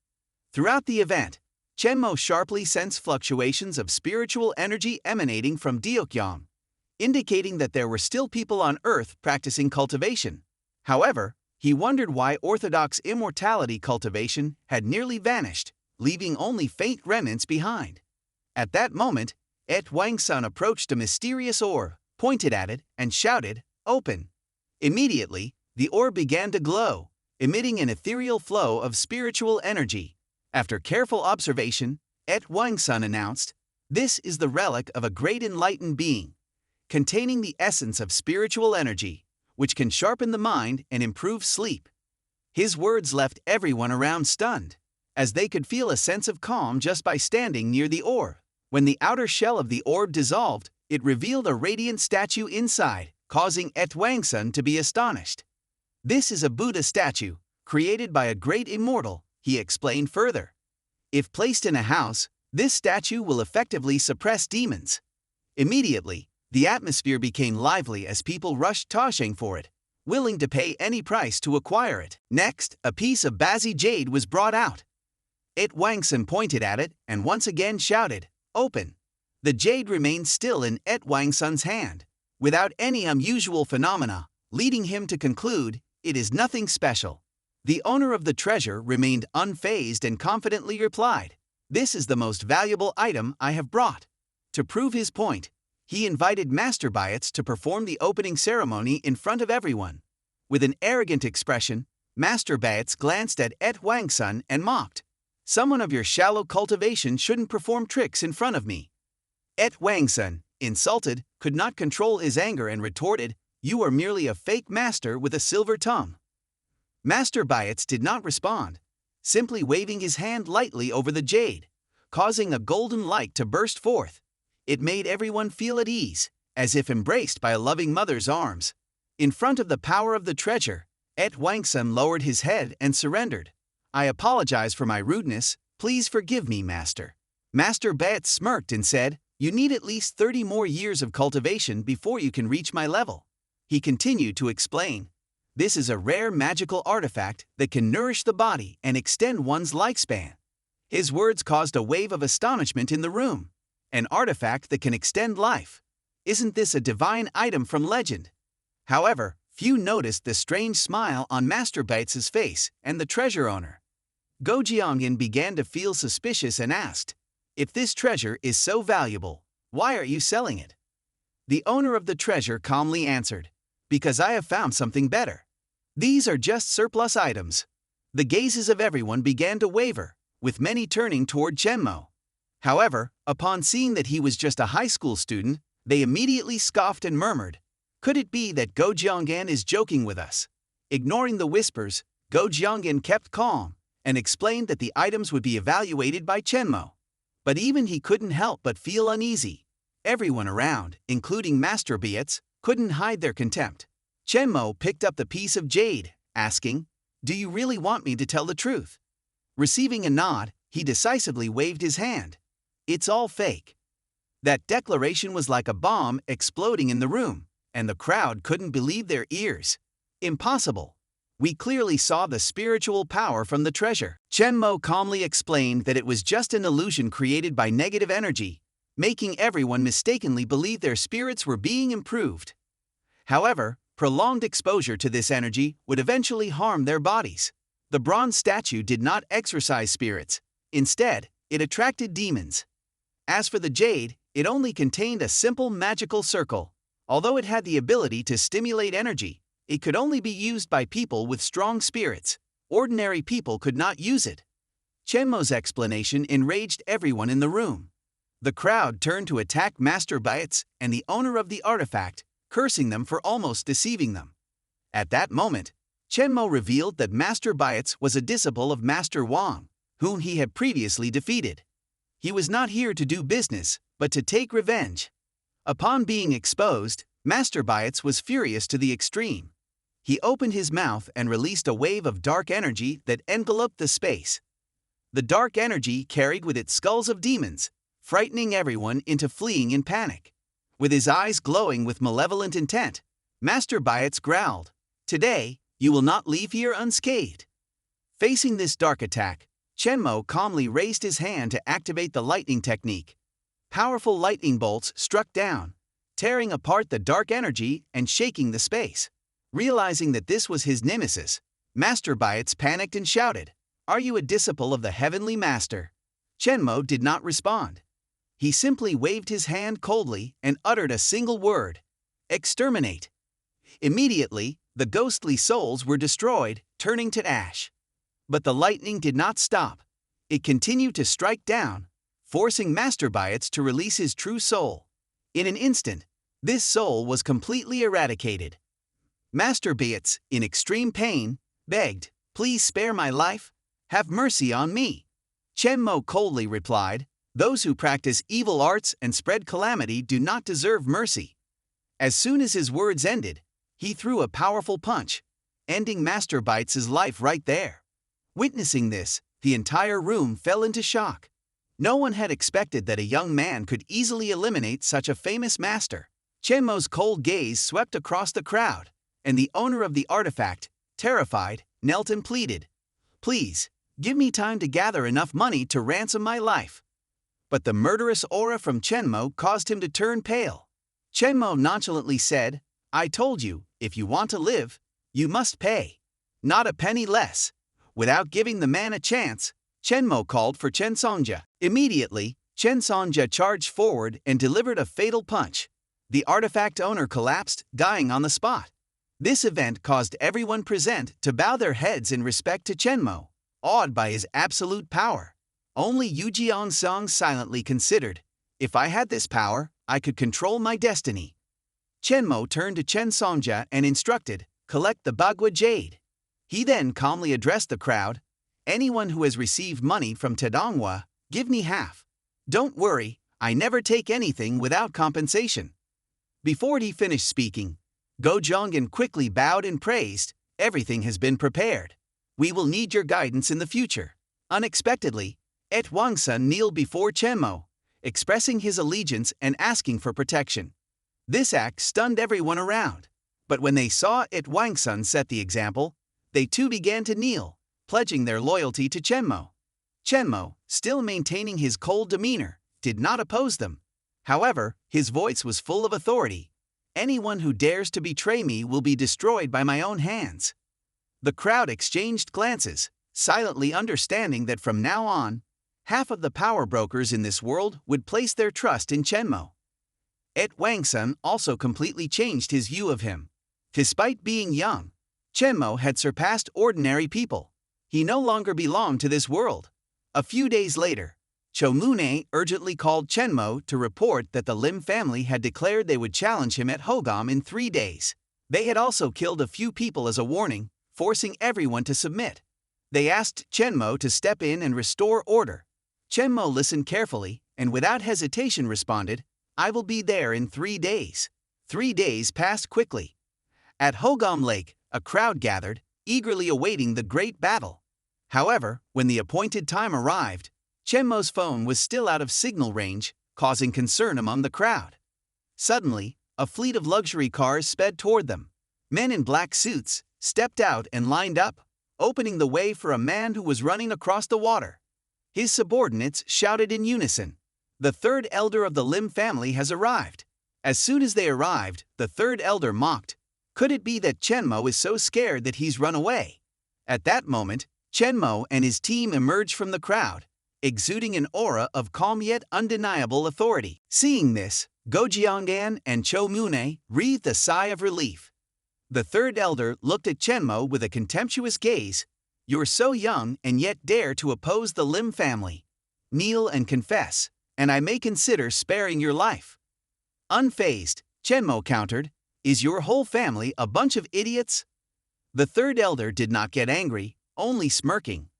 Throughout the event, Chen Mo sharply sensed fluctuations of spiritual energy emanating from Diokyong, indicating that there were still people on Earth practicing cultivation. However, he wondered why orthodox immortality cultivation had nearly vanished, leaving only faint remnants behind. At that moment, Et Wangsun approached a mysterious orb, pointed at it, and shouted, "Open!" Immediately, the orb began to glow, emitting an ethereal flow of spiritual energy. After careful observation, Et Wangsun announced, "This is the relic of a great enlightened being, containing the essence of spiritual energy, which can sharpen the mind and improve sleep." His words left everyone around stunned, as they could feel a sense of calm just by standing near the orb. When the outer shell of the orb dissolved, it revealed a radiant statue inside, causing Et Wangsun to be astonished. "This is a Buddha statue, created by a great immortal," he explained further. "If placed in a house, this statue will effectively suppress demons." Immediately, the atmosphere became lively as people rushed Tasheng for it, willing to pay any price to acquire it. Next, a piece of Bazi jade was brought out. Et Wangsun pointed at it and once again shouted, "Open!" The jade remained still in Et Wangsun's hand, without any unusual phenomena, leading him to conclude, "It is nothing special." The owner of the treasure remained unfazed and confidently replied, "This is the most valuable item I have brought." To prove his point, he invited Master Biats to perform the opening ceremony in front of everyone. With an arrogant expression, Master Biats glanced at Et Wangsun and mocked, "Someone of your shallow cultivation shouldn't perform tricks in front of me." Et Wangsun, insulted, could not control his anger and retorted, "You are merely a fake master with a silver tongue." Master Biats did not respond, simply waving his hand lightly over the jade, causing a golden light to burst forth. It made everyone feel at ease, as if embraced by a loving mother's arms. In front of the power of the treasure, Et Wangsun lowered his head and surrendered. "I apologize for my rudeness, please forgive me, Master." Master Biats smirked and said, "You need at least 30 more years of cultivation before you can reach my level." He continued to explain, "This is a rare magical artifact that can nourish the body and extend one's lifespan." His words caused a wave of astonishment in the room. An artifact that can extend life. Isn't this a divine item from legend? However, few noticed the strange smile on Master Biats' face and the treasure owner. Go Jianggen began to feel suspicious and asked, "If this treasure is so valuable, why are you selling it?" The owner of the treasure calmly answered, "Because I have found something better. These are just surplus items." The gazes of everyone began to waver, with many turning toward Chen Mo. However, upon seeing that he was just a high school student, they immediately scoffed and murmured, "Could it be that Go Jianggen is joking with us?" Ignoring the whispers, Go Jianggen kept calm and explained that the items would be evaluated by Chen Mo. But even he couldn't help but feel uneasy. Everyone around, including Master Biats, couldn't hide their contempt. Chen Mo picked up the piece of jade, asking, "Do you really want me to tell the truth?" Receiving a nod, he decisively waved his hand. "It's all fake." That declaration was like a bomb exploding in the room, and the crowd couldn't believe their ears. Impossible. We clearly saw the spiritual power from the treasure. Chen Mo calmly explained that it was just an illusion created by negative energy, making everyone mistakenly believe their spirits were being improved. However, prolonged exposure to this energy would eventually harm their bodies. The bronze statue did not exorcise spirits. Instead, it attracted demons. As for the jade, it only contained a simple magical circle. Although it had the ability to stimulate energy, it could only be used by people with strong spirits. Ordinary people could not use it. Chen Mo's explanation enraged everyone in the room. The crowd turned to attack Master Bites and the owner of the artifact, cursing them for almost deceiving them. At that moment, Chen Mo revealed that Master Bites was a disciple of Master Wang, whom he had previously defeated. He was not here to do business, but to take revenge. Upon being exposed, Master Bites was furious to the extreme. He opened his mouth and released a wave of dark energy that enveloped the space. The dark energy carried with it skulls of demons, frightening everyone into fleeing in panic. With his eyes glowing with malevolent intent, Master Bites growled, "Today, you will not leave here unscathed." Facing this dark attack, Chen Mo calmly raised his hand to activate the lightning technique. Powerful lightning bolts struck down, tearing apart the dark energy and shaking the space. Realizing that this was his nemesis, Master Bites panicked and shouted, "Are you a disciple of the Heavenly Master?" Chen Mo did not respond. He simply waved his hand coldly and uttered a single word, "Exterminate." Immediately, the ghostly souls were destroyed, turning to ash. But the lightning did not stop. It continued to strike down, forcing Master Bites to release his true soul. In an instant, this soul was completely eradicated. Master Bites, in extreme pain, begged, "Please spare my life. Have mercy on me." Chen Mo coldly replied, "Those who practice evil arts and spread calamity do not deserve mercy." As soon as his words ended, he threw a powerful punch, ending Master Bites' life right there. Witnessing this, the entire room fell into shock. No one had expected that a young man could easily eliminate such a famous master. Chen Mo's cold gaze swept across the crowd, and the owner of the artifact, terrified, knelt and pleaded, "Please, give me time to gather enough money to ransom my life." But the murderous aura from Chen Mo caused him to turn pale. Chen Mo nonchalantly said, "I told you, if you want to live, you must pay. Not a penny less." Without giving the man a chance, Chen Mo called for Chen Sonja. Immediately, Chen Sonja charged forward and delivered a fatal punch. The artifact owner collapsed, dying on the spot. This event caused everyone present to bow their heads in respect to Chen Mo, awed by his absolute power. Only Yu Jiansong silently considered, "If I had this power, I could control my destiny." Chen Mo turned to Chen Sonja and instructed, "Collect the Bagua Jade." He then calmly addressed the crowd, "Anyone who has received money from Tedonghua, give me half. Don't worry, I never take anything without compensation." Before he finished speaking, Go Jongan quickly bowed and praised, "Everything has been prepared. We will need your guidance in the future." Unexpectedly, Et Wangsun kneeled before Chen Mo, expressing his allegiance and asking for protection. This act stunned everyone around, but when they saw Et Wangsun set the example, they too began to kneel, pledging their loyalty to Chen Mo. Chen Mo, still maintaining his cold demeanor, did not oppose them. However, his voice was full of authority. "Anyone who dares to betray me will be destroyed by my own hands." The crowd exchanged glances, silently understanding that from now on, half of the power brokers in this world would place their trust in Chen Mo. Et Wangsun also completely changed his view of him. Despite being young, Chen Mo had surpassed ordinary people. He no longer belonged to this world. A few days later, Chomune urgently called Chen Mo to report that the Lim family had declared they would challenge him at Hogam in 3 days. They had also killed a few people as a warning, forcing everyone to submit. They asked Chen Mo to step in and restore order. Chen Mo listened carefully and without hesitation responded, "I will be there in 3 days." 3 days passed quickly. At Hogam Lake, a crowd gathered, eagerly awaiting the great battle. However, when the appointed time arrived, Chen Mo's phone was still out of signal range, causing concern among the crowd. Suddenly, a fleet of luxury cars sped toward them. Men in black suits stepped out and lined up, opening the way for a man who was running across the water. His subordinates shouted in unison, "The third elder of the Lim family has arrived." As soon as they arrived, the third elder mocked, "Could it be that Chen Mo is so scared that he's run away?" At that moment, Chen Mo and his team emerged from the crowd, exuding an aura of calm yet undeniable authority. Seeing this, Go Jianggan and Cho Mune breathed a sigh of relief. The third elder looked at Chen Mo with a contemptuous gaze. "You're so young and yet dare to oppose the Lim family. Kneel and confess, and I may consider sparing your life." Unfazed, Chen Mo countered, "Is your whole family a bunch of idiots?" The third elder did not get angry, only smirking.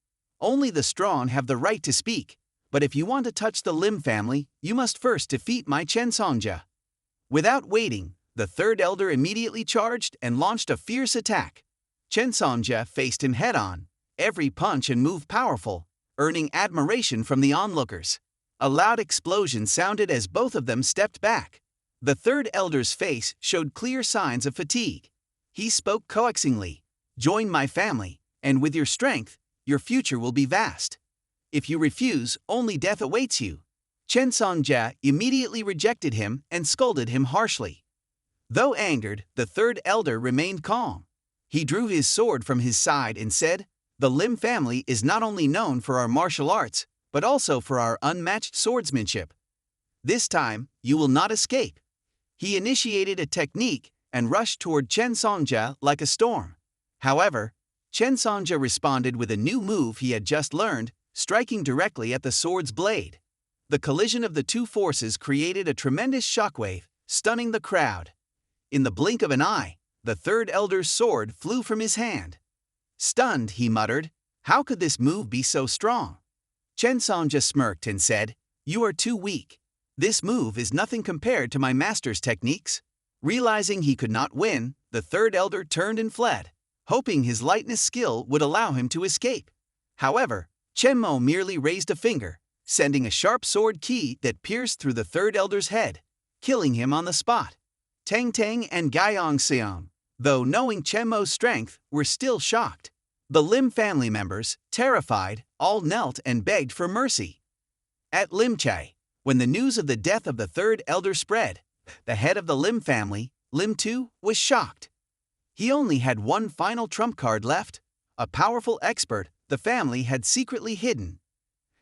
"Only the strong have the right to speak, but if you want to touch the Lim family, you must first defeat my Chen Songjia." Without waiting, the third elder immediately charged and launched a fierce attack. Chen Songjia faced him head-on, every punch and move powerful, earning admiration from the onlookers. A loud explosion sounded as both of them stepped back. The third elder's face showed clear signs of fatigue. He spoke coaxingly, "Join my family, and with your strength, your future will be vast. If you refuse, only death awaits you." Chen Songjia immediately rejected him and scolded him harshly. Though angered, the third elder remained calm. He drew his sword from his side and said, "The Lim family is not only known for our martial arts, but also for our unmatched swordsmanship. This time, you will not escape." He initiated a technique and rushed toward Chen Songjia like a storm. However, Chen Songjia responded with a new move he had just learned, striking directly at the sword's blade. The collision of the two forces created a tremendous shockwave, stunning the crowd. In the blink of an eye, the third elder's sword flew from his hand. Stunned, he muttered, "How could this move be so strong?" Chen Songjia smirked and said, "You are too weak. This move is nothing compared to my master's techniques." Realizing he could not win, the third elder turned and fled, hoping his lightness skill would allow him to escape. However, Chen Mo merely raised a finger, sending a sharp sword key that pierced through the third elder's head, killing him on the spot. Tang Tang and Gaiyong Seong, though knowing Chen Mo's strength, were still shocked. The Lim family members, terrified, all knelt and begged for mercy. At Lim Chai, when the news of the death of the third elder spread, the head of the Lim family, Lim Tu, was shocked. He only had one final trump card left, a powerful expert the family had secretly hidden.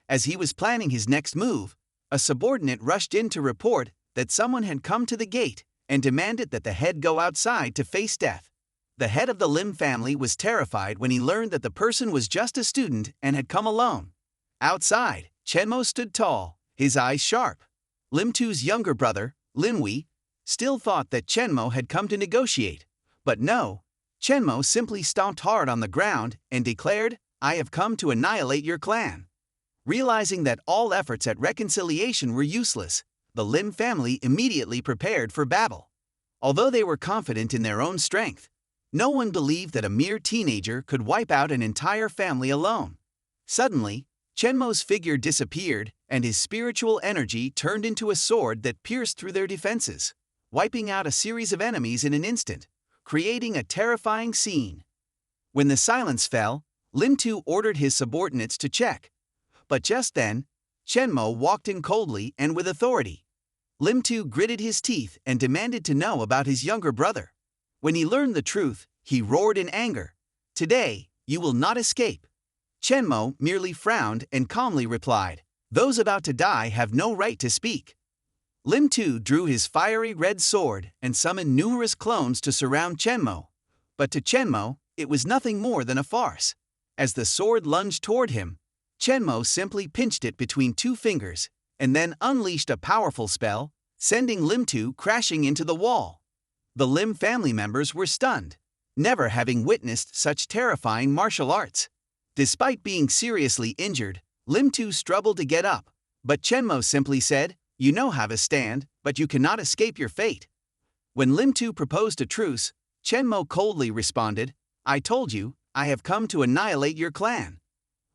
As he was planning his next move, a subordinate rushed in to report that someone had come to the gate and demanded that the head go outside to face death. The head of the Lim family was terrified when he learned that the person was just a student and had come alone. Outside, Chen Mo stood tall, his eyes sharp. Lim Tu's younger brother, Lim Wei, still thought that Chen Mo had come to negotiate. But no, Chen Mo simply stomped hard on the ground and declared, "I have come to annihilate your clan." Realizing that all efforts at reconciliation were useless, the Lim family immediately prepared for battle. Although they were confident in their own strength, no one believed that a mere teenager could wipe out an entire family alone. Suddenly, Chen Mo's figure disappeared, and his spiritual energy turned into a sword that pierced through their defenses, wiping out a series of enemies in an instant, creating a terrifying scene. When the silence fell, Lim Tu ordered his subordinates to check. But just then, Chen Mo walked in coldly and with authority. Lim Tu gritted his teeth and demanded to know about his younger brother. When he learned the truth, he roared in anger, "Today, you will not escape." Chen Mo merely frowned and calmly replied, "Those about to die have no right to speak." Lim Tu drew his fiery red sword and summoned numerous clones to surround Chen Mo. But to Chen Mo, it was nothing more than a farce. As the sword lunged toward him, Chen Mo simply pinched it between two fingers, and then unleashed a powerful spell, sending Lim Tu crashing into the wall. The Lim family members were stunned, never having witnessed such terrifying martial arts. Despite being seriously injured, Lim Tu struggled to get up, but Chen Mo simply said, "You know how to stand, but you cannot escape your fate." When Lim Tu proposed a truce, Chen Mo coldly responded, "I told you, I have come to annihilate your clan."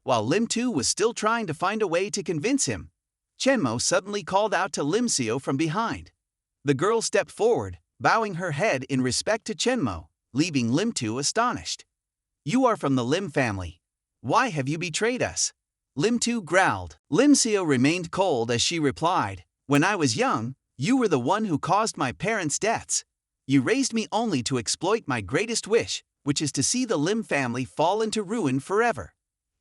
While Lim Tu was still trying to find a way to convince him, Chen Mo suddenly called out to Lim Seo from behind. The girl stepped forward, bowing her head in respect to Chen Mo, leaving Lim Tu astonished. You are from the Lim family. Why have you betrayed us? Lim Tu growled. Lim Seo remained cold as she replied, when I was young, you were the one who caused my parents' deaths. You raised me only to exploit my greatest wish, which is to see the Lim family fall into ruin forever.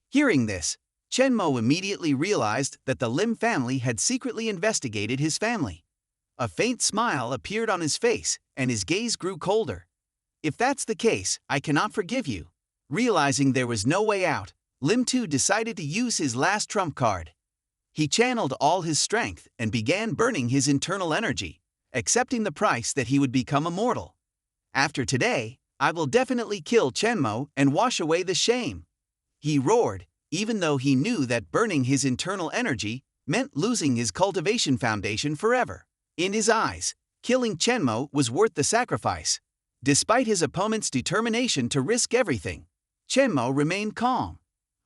Hearing this, Chen Mo immediately realized that the Lim family had secretly investigated his family. A faint smile appeared on his face, and his gaze grew colder. If that's the case, I cannot forgive you. Realizing there was no way out, Lim Tu decided to use his last trump card. He channeled all his strength and began burning his internal energy, accepting the price that he would become immortal. After today, I will definitely kill Chen Mo and wash away the shame. He roared, even though he knew that burning his internal energy meant losing his cultivation foundation forever. In his eyes, killing Chen Mo was worth the sacrifice. Despite his opponent's determination to risk everything, Chen Mo remained calm.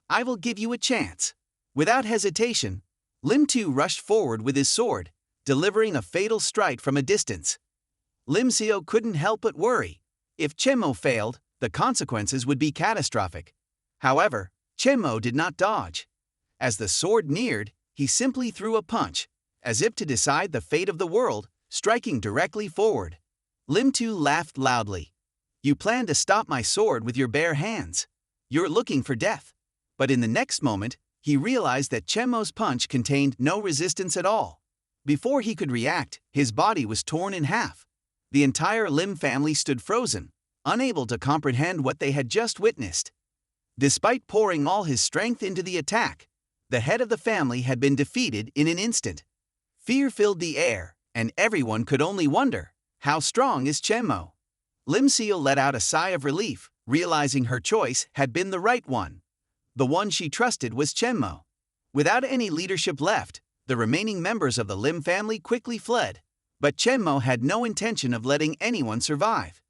I will give you a chance. Without hesitation, Lim Tu rushed forward with his sword, delivering a fatal strike from a distance. Lim Seo couldn't help but worry. If Chen Mo failed, the consequences would be catastrophic. However, Chen Mo did not dodge. As the sword neared, he simply threw a punch, as if to decide the fate of the world, striking directly forward. Lim Tu laughed loudly. You plan to stop my sword with your bare hands. You're looking for death. But in the next moment, he realized that Chen Mo's punch contained no resistance at all. Before he could react, his body was torn in half. The entire Lim family stood frozen, unable to comprehend what they had just witnessed. Despite pouring all his strength into the attack, the head of the family had been defeated in an instant. Fear filled the air, and everyone could only wonder, how strong is Chen Mo? Lim Seo let out a sigh of relief, realizing her choice had been the right one. The one she trusted was Chen Mo. Without any leadership left, the remaining members of the Lim family quickly fled. But Chen Mo had no intention of letting anyone survive.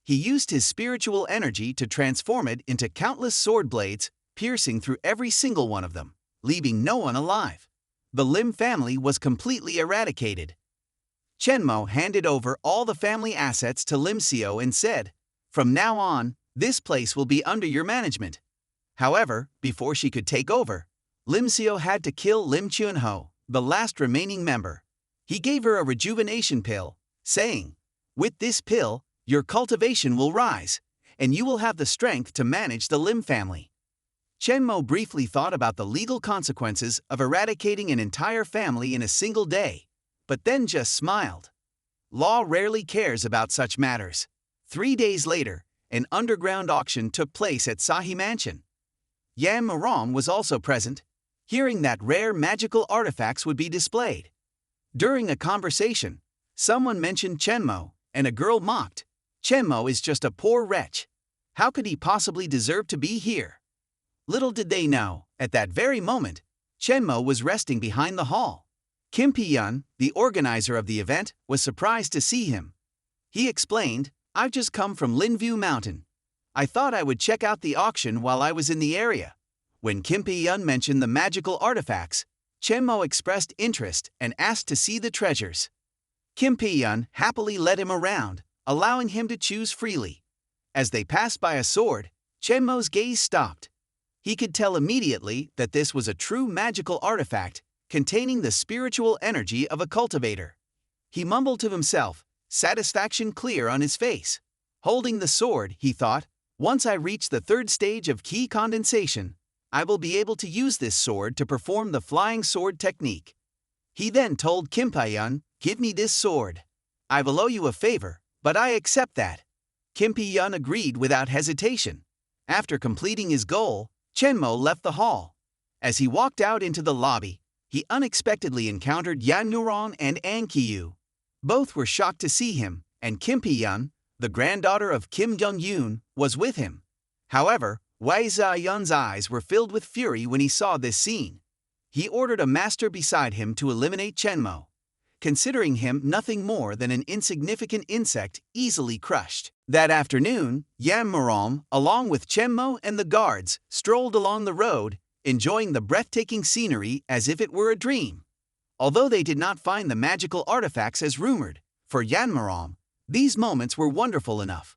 He used his spiritual energy to transform it into countless sword blades, piercing through every single one of them, leaving no one alive. The Lim family was completely eradicated. Chen Mo handed over all the family assets to Lim Seo and said, "From now on, this place will be under your management." However, before she could take over, Lim Seo had to kill Lim Chun-ho, the last remaining member. He gave her a rejuvenation pill, saying, "With this pill, your cultivation will rise, and you will have the strength to manage the Lim family." Chen Mo briefly thought about the legal consequences of eradicating an entire family in a single day, but then just smiled. Law rarely cares about such matters. 3 days later, an underground auction took place at Sahi Mansion. Yan Maram was also present, hearing that rare magical artifacts would be displayed. During a conversation, someone mentioned Chen Mo, and a girl mocked, "Chen Mo is just a poor wretch. How could he possibly deserve to be here?" Little did they know, at that very moment, Chen Mo was resting behind the hall. Kim Pee-yun, the organizer of the event, was surprised to see him. He explained, "I've just come from Linview Mountain. I thought I would check out the auction while I was in the area." When Kim Pee-yun mentioned the magical artifacts, Chen Mo expressed interest and asked to see the treasures. Kim Pee-yun happily led him around, allowing him to choose freely. As they passed by a sword, Chen Mo's gaze stopped. He could tell immediately that this was a true magical artifact containing the spiritual energy of a cultivator. He mumbled to himself, satisfaction clear on his face. Holding the sword, he thought, "Once I reach the 3rd stage of ki condensation, I will be able to use this sword to perform the flying sword technique." He then told Kim Pee-yun, "Give me this sword. I will owe you a favor, but I accept that." Kim Pee-yun agreed without hesitation. After completing his goal, Chen Mo left the hall. As he walked out into the lobby, he unexpectedly encountered Yan Nuron and An Ki-yu. Both were shocked to see him, and Kim Pee-yun, the granddaughter of Kim Jong-yoon, was with him. However, Wei Zha-yun's eyes were filled with fury when he saw this scene. He ordered a master beside him to eliminate Chen Mo, considering him nothing more than an insignificant insect easily crushed. That afternoon, Yan Maram, along with Chen Mo and the guards, strolled along the road, enjoying the breathtaking scenery as if it were a dream. Although they did not find the magical artifacts as rumored, for Yan Maram, these moments were wonderful enough.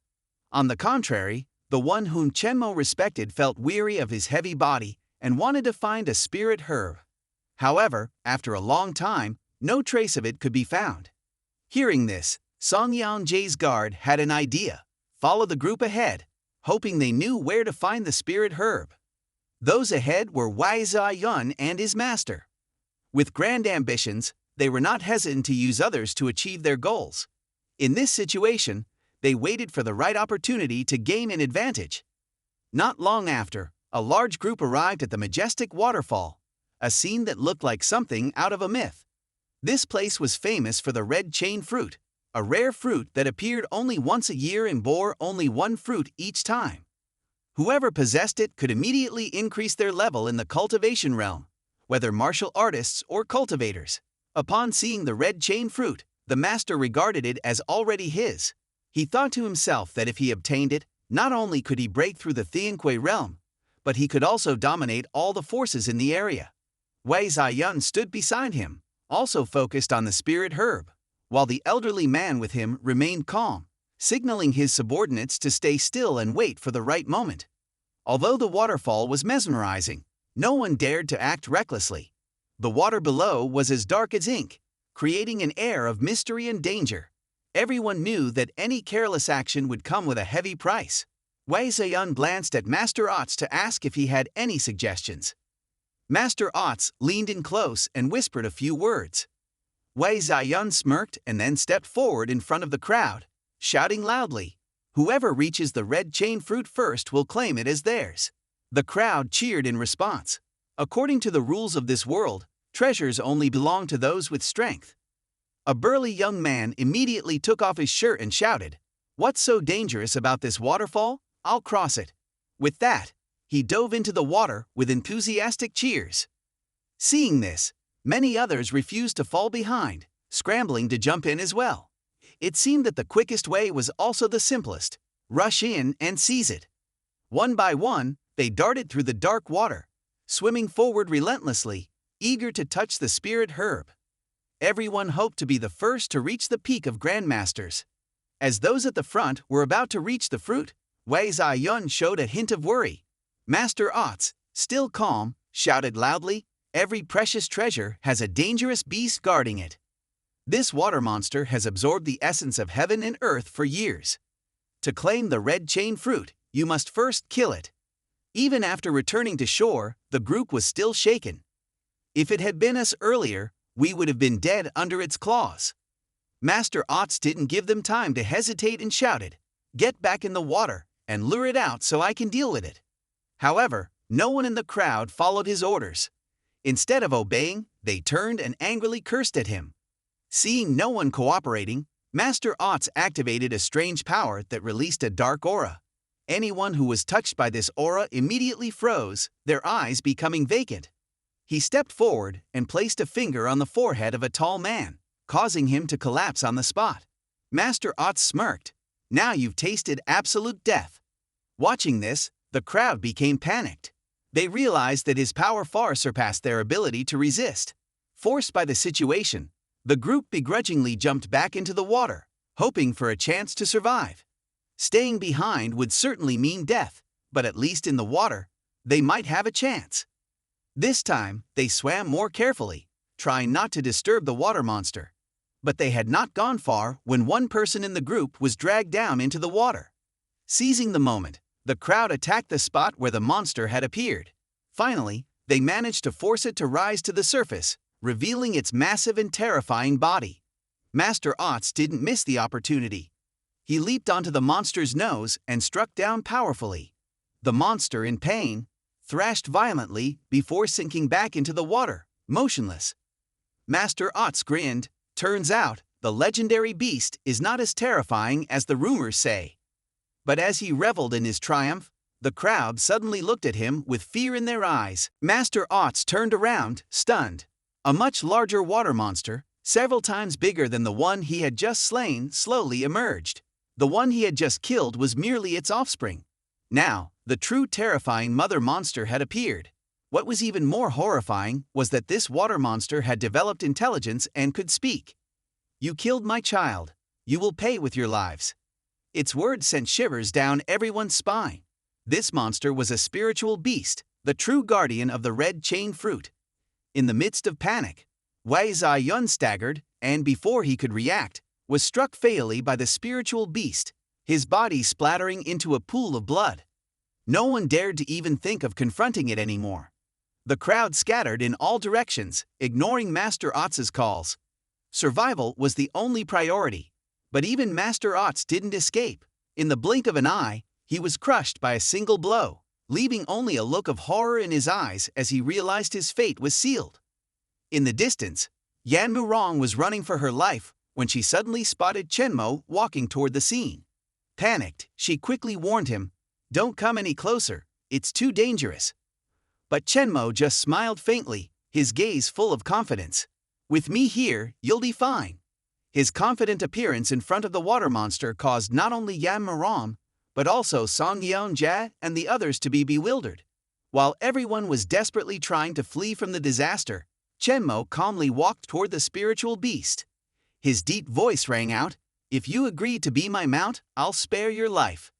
On the contrary, The one whom Chen Mo respected felt weary of his heavy body and wanted to find a spirit herb. However, after a long time, no trace of it could be found. Hearing this, Song Yang-jae's guard had an idea: follow the group ahead, hoping they knew where to find the spirit herb. Those ahead were Wei Ziyun and his master. With grand ambitions, they were not hesitant to use others to achieve their goals. In this situation, they waited for the right opportunity to gain an advantage. Not long after, a large group arrived at the majestic waterfall, a scene that looked like something out of a myth. This place was famous for the red chain fruit, a rare fruit that appeared only once a year and bore only one fruit each time. Whoever possessed it could immediately increase their level in the cultivation realm, whether martial artists or cultivators. Upon seeing the red chain fruit, the master regarded it as already his. He thought to himself that if he obtained it, not only could he break through the Thianquai realm, but he could also dominate all the forces in the area. Wei Ziyun stood beside him, also focused on the spirit herb, while the elderly man with him remained calm, signaling his subordinates to stay still and wait for the right moment. Although the waterfall was mesmerizing, no one dared to act recklessly. The water below was as dark as ink, creating an air of mystery and danger. Everyone knew that any careless action would come with a heavy price. Wei Ziyun glanced at Master Otz to ask if he had any suggestions. Master Otz leaned in close and whispered a few words. Wei Ziyun smirked and then stepped forward in front of the crowd, shouting loudly, "Whoever reaches the red chain fruit first will claim it as theirs." The crowd cheered in response. According to the rules of this world, treasures only belong to those with strength. A burly young man immediately took off his shirt and shouted, "What's so dangerous about this waterfall? I'll cross it." With that, he dove into the water with enthusiastic cheers. Seeing this, many others refused to fall behind, scrambling to jump in as well. It seemed that the quickest way was also the simplest: rush in and seize it. One by one, they darted through the dark water, swimming forward relentlessly, eager to touch the spirit herb. Everyone hoped to be the first to reach the peak of grandmasters. As those at the front were about to reach the fruit, Wei Ziyun showed a hint of worry. Master Otz, still calm, shouted loudly, "Every precious treasure has a dangerous beast guarding it. This water monster has absorbed the essence of heaven and earth for years. To claim the red chain fruit, you must first kill it." Even after returning to shore, the group was still shaken. If it had been us earlier, we would have been dead under its claws. Master Otz didn't give them time to hesitate and shouted, "Get back in the water and lure it out so I can deal with it." However, no one in the crowd followed his orders. Instead of obeying, they turned and angrily cursed at him. Seeing no one cooperating, Master Otz activated a strange power that released a dark aura. Anyone who was touched by this aura immediately froze, their eyes becoming vacant. He stepped forward and placed a finger on the forehead of a tall man, causing him to collapse on the spot. Master Otz smirked, "Now you've tasted absolute death." Watching this, the crowd became panicked. They realized that his power far surpassed their ability to resist. Forced by the situation, the group begrudgingly jumped back into the water, hoping for a chance to survive. Staying behind would certainly mean death, but at least in the water, they might have a chance. This time, they swam more carefully, trying not to disturb the water monster. But they had not gone far when one person in the group was dragged down into the water. Seizing the moment, the crowd attacked the spot where the monster had appeared. Finally, they managed to force it to rise to the surface, revealing its massive and terrifying body. Master Otz didn't miss the opportunity. He leaped onto the monster's nose and struck down powerfully. The monster, in pain, thrashed violently before sinking back into the water, motionless. Master Otz grinned. Turns out, the legendary beast is not as terrifying as the rumors say. But as he reveled in his triumph, the crowd suddenly looked at him with fear in their eyes. Master Otz turned around, stunned. A much larger water monster, several times bigger than the one he had just slain, slowly emerged. The one he had just killed was merely its offspring. Now, the true terrifying mother monster had appeared. What was even more horrifying was that this water monster had developed intelligence and could speak. "You killed my child. You will pay with your lives." Its words sent shivers down everyone's spine. This monster was a spiritual beast, the true guardian of the red chain fruit. In the midst of panic, Wei Ziyun staggered, and before he could react, was struck fatally by the spiritual beast, his body splattering into a pool of blood. No one dared to even think of confronting it anymore. The crowd scattered in all directions, ignoring Master Ots's calls. Survival was the only priority, but even Master Ots didn't escape. In the blink of an eye, he was crushed by a single blow, leaving only a look of horror in his eyes as he realized his fate was sealed. In the distance, Yan Murong was running for her life when she suddenly spotted Chen Mo walking toward the scene. Panicked, she quickly warned him, "Don't come any closer, it's too dangerous." But Chen Mo just smiled faintly, his gaze full of confidence. "With me here, you'll be fine." His confident appearance in front of the water monster caused not only Yan Murong, but also Song Yeonja and the others to be bewildered. While everyone was desperately trying to flee from the disaster, Chen Mo calmly walked toward the spiritual beast. His deep voice rang out, "If you agree to be my mount, I'll spare your life."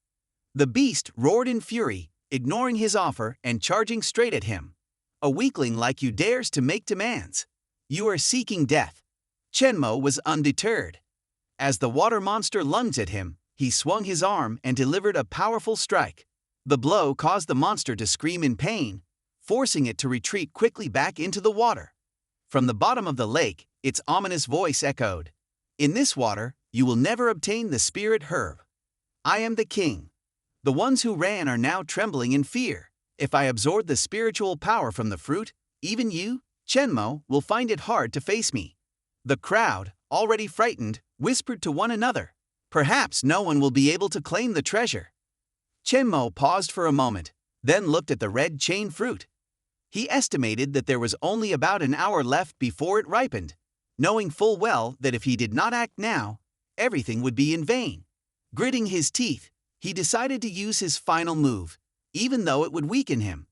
The beast roared in fury, ignoring his offer and charging straight at him. "A weakling like you dares to make demands. You are seeking death." Chen Mo was undeterred. As the water monster lunged at him, he swung his arm and delivered a powerful strike. The blow caused the monster to scream in pain, forcing it to retreat quickly back into the water. From the bottom of the lake, its ominous voice echoed, "In this water, you will never obtain the spirit herb. I am the king." The ones who ran are now trembling in fear. "If I absorb the spiritual power from the fruit, even you, Chen Mo, will find it hard to face me." The crowd, already frightened, whispered to one another, "Perhaps no one will be able to claim the treasure." Chen Mo paused for a moment, then looked at the red chain fruit. He estimated that there was only about an hour left before it ripened, knowing full well that if he did not act now, everything would be in vain. Gritting his teeth, he decided to use his final move, even though it would weaken him.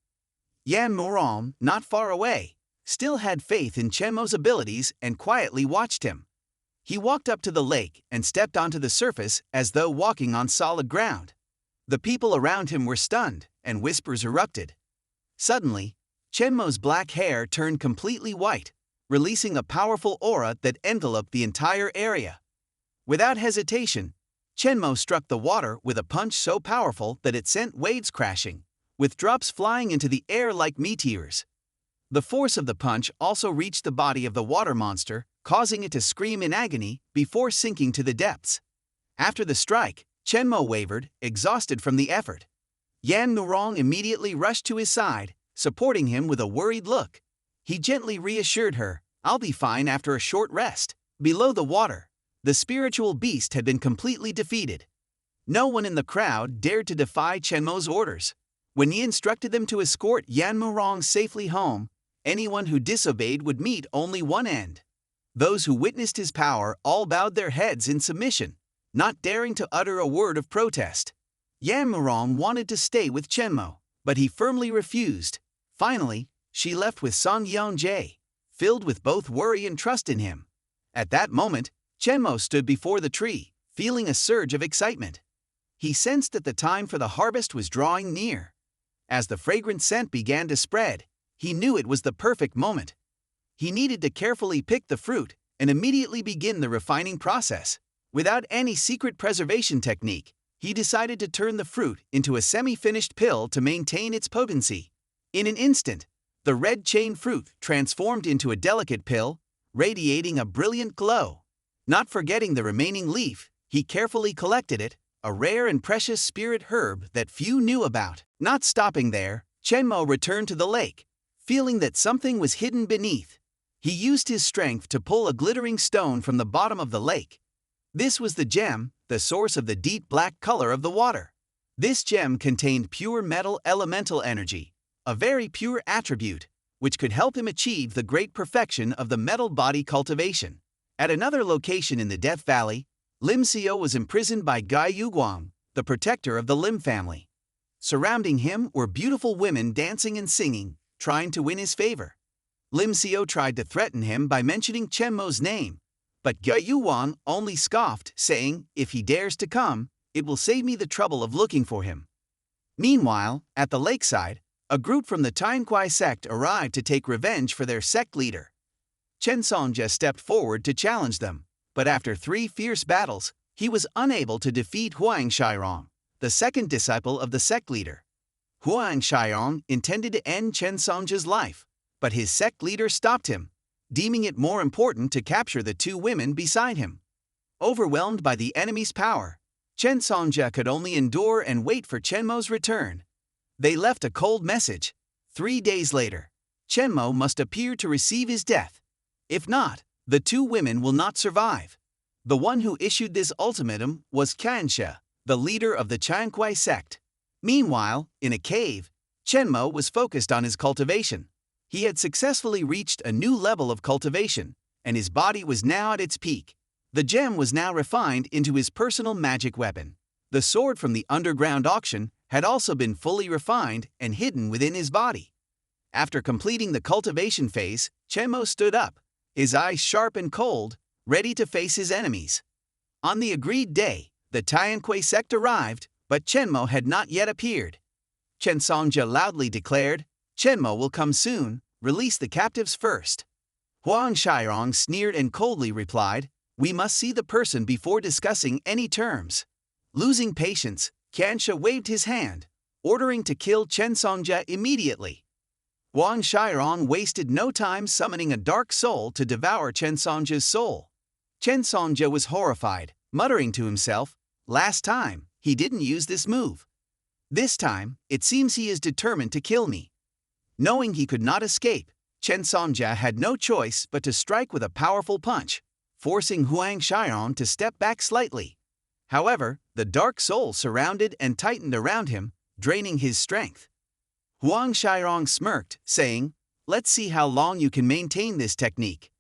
Yan Murong, not far away, still had faith in Chen Mo's abilities and quietly watched him. He walked up to the lake and stepped onto the surface as though walking on solid ground. The people around him were stunned, and whispers erupted. Suddenly, Chen Mo's black hair turned completely white, releasing a powerful aura that enveloped the entire area. Without hesitation, Chen Mo struck the water with a punch so powerful that it sent waves crashing, with drops flying into the air like meteors. The force of the punch also reached the body of the water monster, causing it to scream in agony before sinking to the depths. After the strike, Chen Mo wavered, exhausted from the effort. Yan Murong immediately rushed to his side, supporting him with a worried look. He gently reassured her, "I'll be fine after a short rest." Below the water, the spiritual beast had been completely defeated. No one in the crowd dared to defy Chen Mo's orders. When he instructed them to escort Yan Murong safely home, anyone who disobeyed would meet only one end. Those who witnessed his power all bowed their heads in submission, not daring to utter a word of protest. Yan Murong wanted to stay with Chen Mo, but he firmly refused. Finally, she left with Song Yeonja, filled with both worry and trust in him. At that moment, Chen Mo stood before the tree, feeling a surge of excitement. He sensed that the time for the harvest was drawing near. As the fragrant scent began to spread, he knew it was the perfect moment. He needed to carefully pick the fruit and immediately begin the refining process. Without any secret preservation technique, he decided to turn the fruit into a semi-finished pill to maintain its potency. In an instant, the red chain fruit transformed into a delicate pill, radiating a brilliant glow. Not forgetting the remaining leaf, he carefully collected it, a rare and precious spirit herb that few knew about. Not stopping there, Chen Mo returned to the lake, feeling that something was hidden beneath. He used his strength to pull a glittering stone from the bottom of the lake. This was the gem, the source of the deep black color of the water. This gem contained pure metal elemental energy, a very pure attribute, which could help him achieve the great perfection of the metal body cultivation. At another location in the Death Valley, Lim Seo was imprisoned by Gai Yuguang, the protector of the Lim family. Surrounding him were beautiful women dancing and singing, trying to win his favor. Lim Seo tried to threaten him by mentioning Chen Mo's name, but Gai Yuguang only scoffed, saying, "If he dares to come, It will save me the trouble of looking for him. Meanwhile, at the lakeside, a group from the Tianquai sect arrived to take revenge for their sect leader. Chen Sonja stepped forward to challenge them, but after 3 fierce battles, he was unable to defeat Huang Shirong, the second disciple of the sect leader. Huang Shirong intended to end Chen Sonja's life, but his sect leader stopped him, deeming it more important to capture the 2 women beside him. Overwhelmed by the enemy's power, Chen Sonja could only endure and wait for Chen Mo's return. They left a cold message. 3 days later, Chen Mo must appear to receive his death. If not, the 2 women will not survive. The one who issued this ultimatum was Qiansha, the leader of the Tianquai sect. Meanwhile, in a cave, Chen Mo was focused on his cultivation. He had successfully reached a new level of cultivation, and his body was now at its peak. The gem was now refined into his personal magic weapon. The sword from the underground auction had also been fully refined and hidden within his body. After completing the cultivation phase, Chen Mo stood up, his eyes sharp and cold, ready to face his enemies. On the agreed day, the Tianquai sect arrived, but Chen Mo had not yet appeared. Chen Sonja loudly declared, "Chen Mo will come soon, release the captives first." Huang Shirong sneered and coldly replied, "We must see the person before discussing any terms." Losing patience, Qiansha waved his hand, ordering to kill Chen Sonja immediately. Huang Shirong wasted no time summoning a dark soul to devour Chen Sonja's soul. Chen Sonja was horrified, muttering to himself, "Last time, he didn't use this move. This time, it seems he is determined to kill me." Knowing he could not escape, Chen Sonja had no choice but to strike with a powerful punch, forcing Huang Shirong to step back slightly. However, the dark soul surrounded and tightened around him, draining his strength. Huang Shirong smirked, saying, "Let's see how long you can maintain this technique."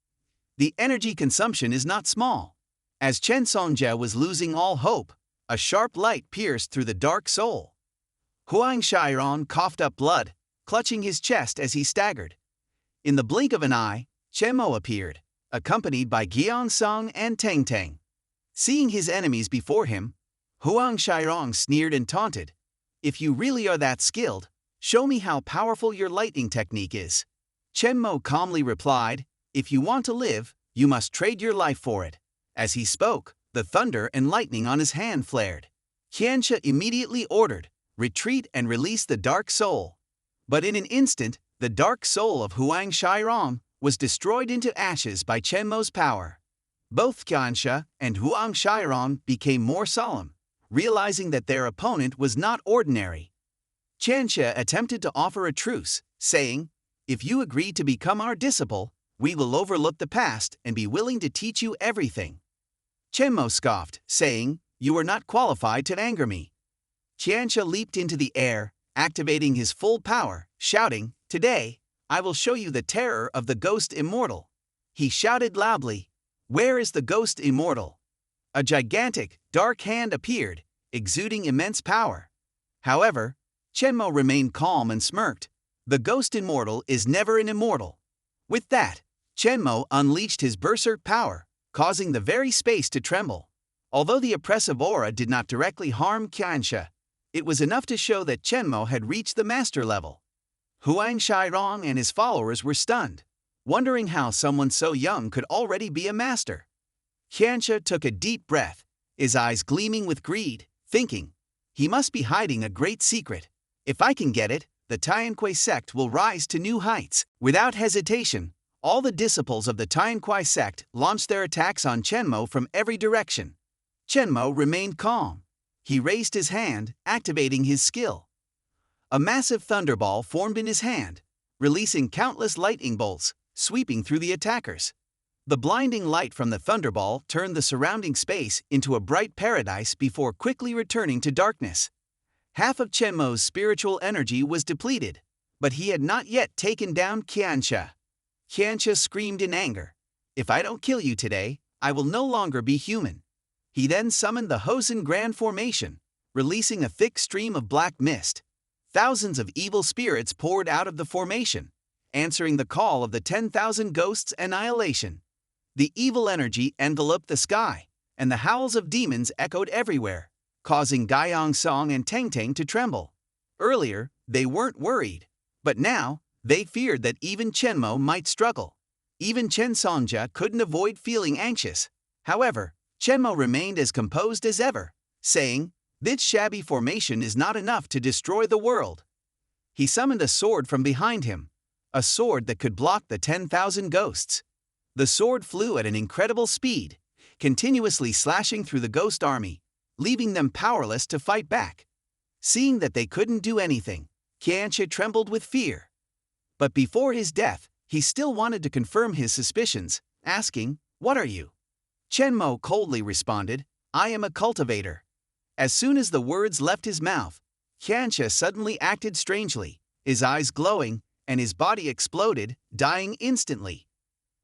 The energy consumption is not small. As Chen Sonja was losing all hope, a sharp light pierced through the dark soul. Huang Shirong coughed up blood, clutching his chest as he staggered. In the blink of an eye, Chen Mo appeared, accompanied by Giang Song and Teng Teng. Seeing his enemies before him, Huang Shirong sneered and taunted, "If you really are that skilled, show me how powerful your lightning technique is." Chen Mo calmly replied, "If you want to live, you must trade your life for it." As he spoke, the thunder and lightning on his hand flared. Qiansha immediately ordered, "Retreat and release the dark soul." But in an instant, the dark soul of Huang Shirong was destroyed into ashes by Chen Mo's power. Both Qiansha and Huang Shirong became more solemn, realizing that their opponent was not ordinary. Qiansha attempted to offer a truce, saying, "If you agree to become our disciple, we will overlook the past and be willing to teach you everything." Chen Mo scoffed, saying, "You are not qualified to anger me." Qiansha leaped into the air, activating his full power, shouting, "Today, I will show you the terror of the ghost Immortal." He shouted loudly, "Where is the ghost Immortal?" A gigantic, dark hand appeared, exuding immense power. However, Chen Mo remained calm and smirked. The ghost Immortal is never an immortal. With that, Chen Mo unleashed his berserk power, causing the very space to tremble. Although the oppressive aura did not directly harm Qiansha, it was enough to show that Chen Mo had reached the master level. Huang Shirong and his followers were stunned, wondering how someone so young could already be a master. Qiansha took a deep breath, his eyes gleaming with greed, thinking, "He must be hiding a great secret. If I can get it, the Tianquai sect will rise to new heights." Without hesitation, all the disciples of the Tianquai sect launched their attacks on Chen Mo from every direction. Chen Mo remained calm. He raised his hand, activating his skill. A massive thunderball formed in his hand, releasing countless lightning bolts, sweeping through the attackers. The blinding light from the thunderball turned the surrounding space into a bright paradise before quickly returning to darkness. Half of Chen Mo's spiritual energy was depleted, but he had not yet taken down Qiansha. Qiansha screamed in anger, "If I don't kill you today, I will no longer be human." He then summoned the Hosen Grand Formation, releasing a thick stream of black mist. Thousands of evil spirits poured out of the formation, answering the call of the 10,000 ghosts' annihilation. The evil energy enveloped the sky, and the howls of demons echoed everywhere, causing Gaiyang Song and Tang Tang to tremble. Earlier, they weren't worried, but now, they feared that even Chen Mo might struggle. Even Chen Sonja couldn't avoid feeling anxious. However, Chen Mo remained as composed as ever, saying, "This shabby formation is not enough to destroy the world." He summoned a sword from behind him, a sword that could block the 10,000 ghosts. The sword flew at an incredible speed, continuously slashing through the ghost army, leaving them powerless to fight back. Seeing that they couldn't do anything, Qianxia trembled with fear. But before his death, he still wanted to confirm his suspicions, asking, "What are you?" Chen Mo coldly responded, "I am a cultivator." As soon as the words left his mouth, Qianxia suddenly acted strangely, his eyes glowing, and his body exploded, dying instantly.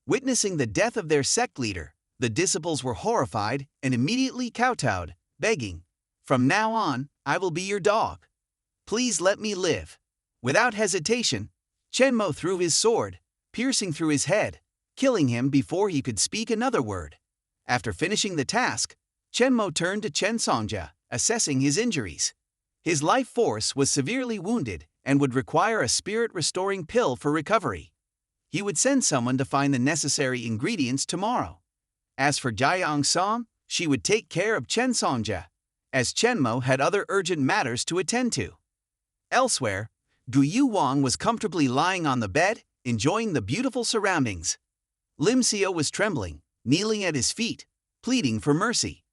Witnessing the death of their sect leader, the disciples were horrified and immediately kowtowed, begging, "From now on, I will be your dog. Please let me live." Without hesitation, Chen Mo threw his sword, piercing through his head, killing him before he could speak another word. After finishing the task, Chen Mo turned to Chen Sonja, assessing his injuries. His life force was severely wounded and would require a spirit-restoring pill for recovery. He would send someone to find the necessary ingredients tomorrow. As for Jiayang Song, she would take care of Chen Sonja, as Chen Mo had other urgent matters to attend to. Elsewhere, Guyu Wang was comfortably lying on the bed, enjoying the beautiful surroundings. Lim Xio was trembling, kneeling at his feet, pleading for mercy.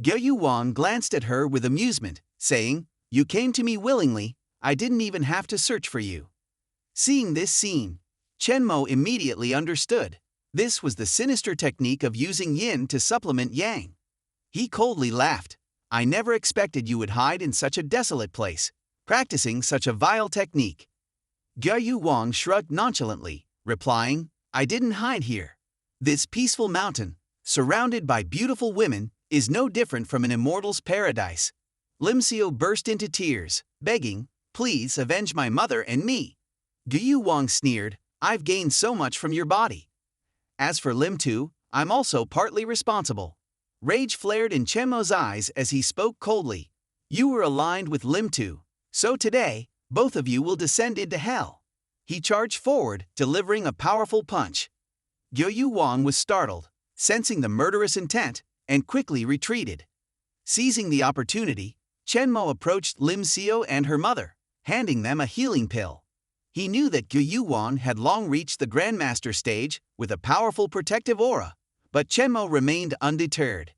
Guyu Wang glanced at her with amusement, saying, "You came to me willingly, I didn't even have to search for you." Seeing this scene, Chen Mo immediately understood. This was the sinister technique of using yin to supplement yang. He coldly laughed. "I never expected you would hide in such a desolate place, practicing such a vile technique." Guyu Wang shrugged nonchalantly, replying, "I didn't hide here. This peaceful mountain, surrounded by beautiful women, is no different from an immortal's paradise." Lim Xio burst into tears, begging, "Please avenge my mother and me." Guyu Wang sneered, "I've gained so much from your body. As for Lim Tu, I'm also partly responsible." Rage flared in Chen Mo's eyes as he spoke coldly. "You were aligned with Lim Tu, so today, both of you will descend into hell." He charged forward, delivering a powerful punch. Guyu Wang was startled, sensing the murderous intent, and quickly retreated. Seizing the opportunity, Chen Mo approached Lim Xio and her mother, handing them a healing pill. He knew that Guyu Wang had long reached the Grandmaster stage with a powerful protective aura, but Chen Mo remained undeterred.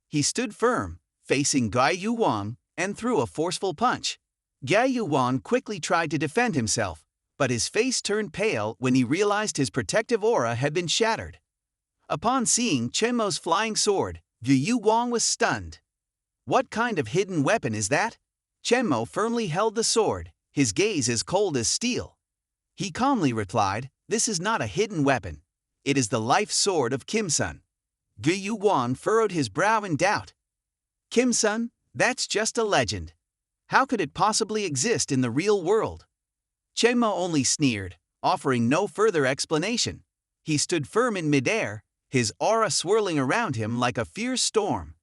He stood firm, facing Guyu Wang, and threw a forceful punch. Guyu Wang quickly tried to defend himself, but his face turned pale when he realized his protective aura had been shattered. Upon seeing Chen Mo's flying sword, Guyu Wang was stunned. "What kind of hidden weapon is that?" Chen Mo firmly held the sword, his gaze as cold as steel. He calmly replied, "This is not a hidden weapon. It is the life sword of Kim Sun." Guyu Wang furrowed his brow in doubt. "Kim Sun? That's just a legend. How could it possibly exist in the real world?" Chen Mo only sneered, offering no further explanation. He stood firm in midair, his aura swirling around him like a fierce storm.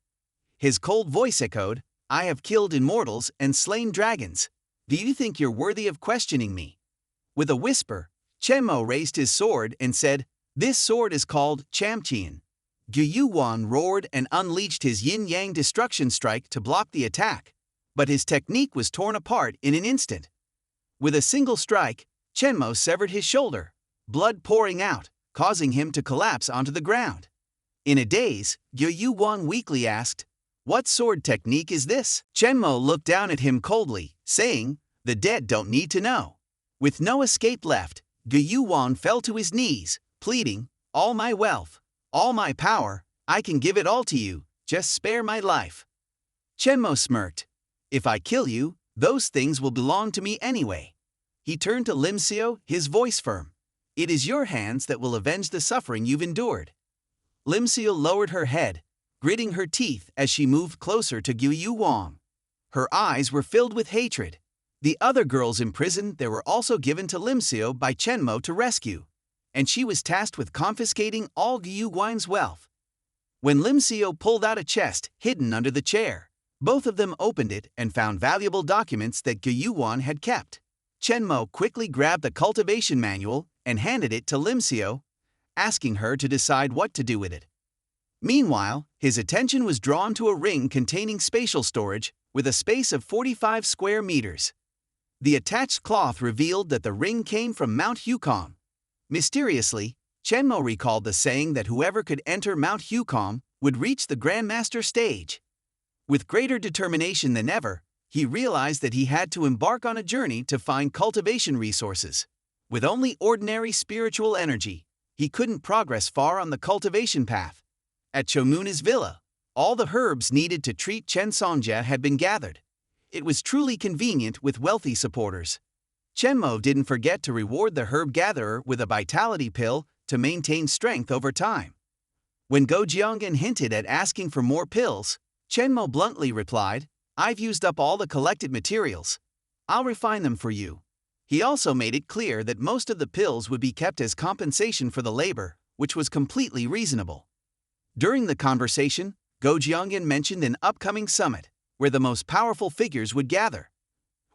His cold voice echoed, "I have killed immortals and slain dragons. Do you think you're worthy of questioning me?" With a whisper, Chen Mo raised his sword and said, "This sword is called Chamqian." Guyu Wang roared and unleashed his yin-yang destruction strike to block the attack, but his technique was torn apart in an instant. With a single strike, Chen Mo severed his shoulder, blood pouring out, causing him to collapse onto the ground. In a daze, Guyu Wang weakly asked, "What sword technique is this?" Chen Mo looked down at him coldly, saying, "The dead don't need to know." With no escape left, Guyu Wang fell to his knees, pleading, "All my wealth, all my power, I can give it all to you, just spare my life." Chen Mo smirked, "If I kill you, those things will belong to me anyway." He turned to Lim Xio, his voice firm. "It is your hands that will avenge the suffering you've endured." Lim Xio lowered her head, gritting her teeth as she moved closer to Guyu Wang. Her eyes were filled with hatred. The other girls imprisoned there were also given to Lim Xio by Chen Mo to rescue, and she was tasked with confiscating all Guyu Wang's wealth. When Lim Xio pulled out a chest hidden under the chair, Both of them opened it and found valuable documents that Gyuan had kept. Chen Mo quickly grabbed the cultivation manual and handed it to Lim Xiao, asking her to decide what to do with it. Meanwhile, his attention was drawn to a ring containing spatial storage with a space of 45 square meters. The attached cloth revealed that the ring came from Mount Hucom. Mysteriously, Chen Mo recalled the saying that whoever could enter Mount Hucom would reach the Grandmaster stage. With greater determination than ever, he realized that he had to embark on a journey to find cultivation resources. With only ordinary spiritual energy, he couldn't progress far on the cultivation path. At Chomuna's villa, all the herbs needed to treat Chen Sonja had been gathered. It was truly convenient with wealthy supporters. Chen Mo didn't forget to reward the herb gatherer with a vitality pill to maintain strength over time. When Go Jiangan hinted at asking for more pills, Chen Mo bluntly replied, "I've used up all the collected materials. I'll refine them for you." He also made it clear that most of the pills would be kept as compensation for the labor, which was completely reasonable. During the conversation, Go Jiangan mentioned an upcoming summit, where the most powerful figures would gather.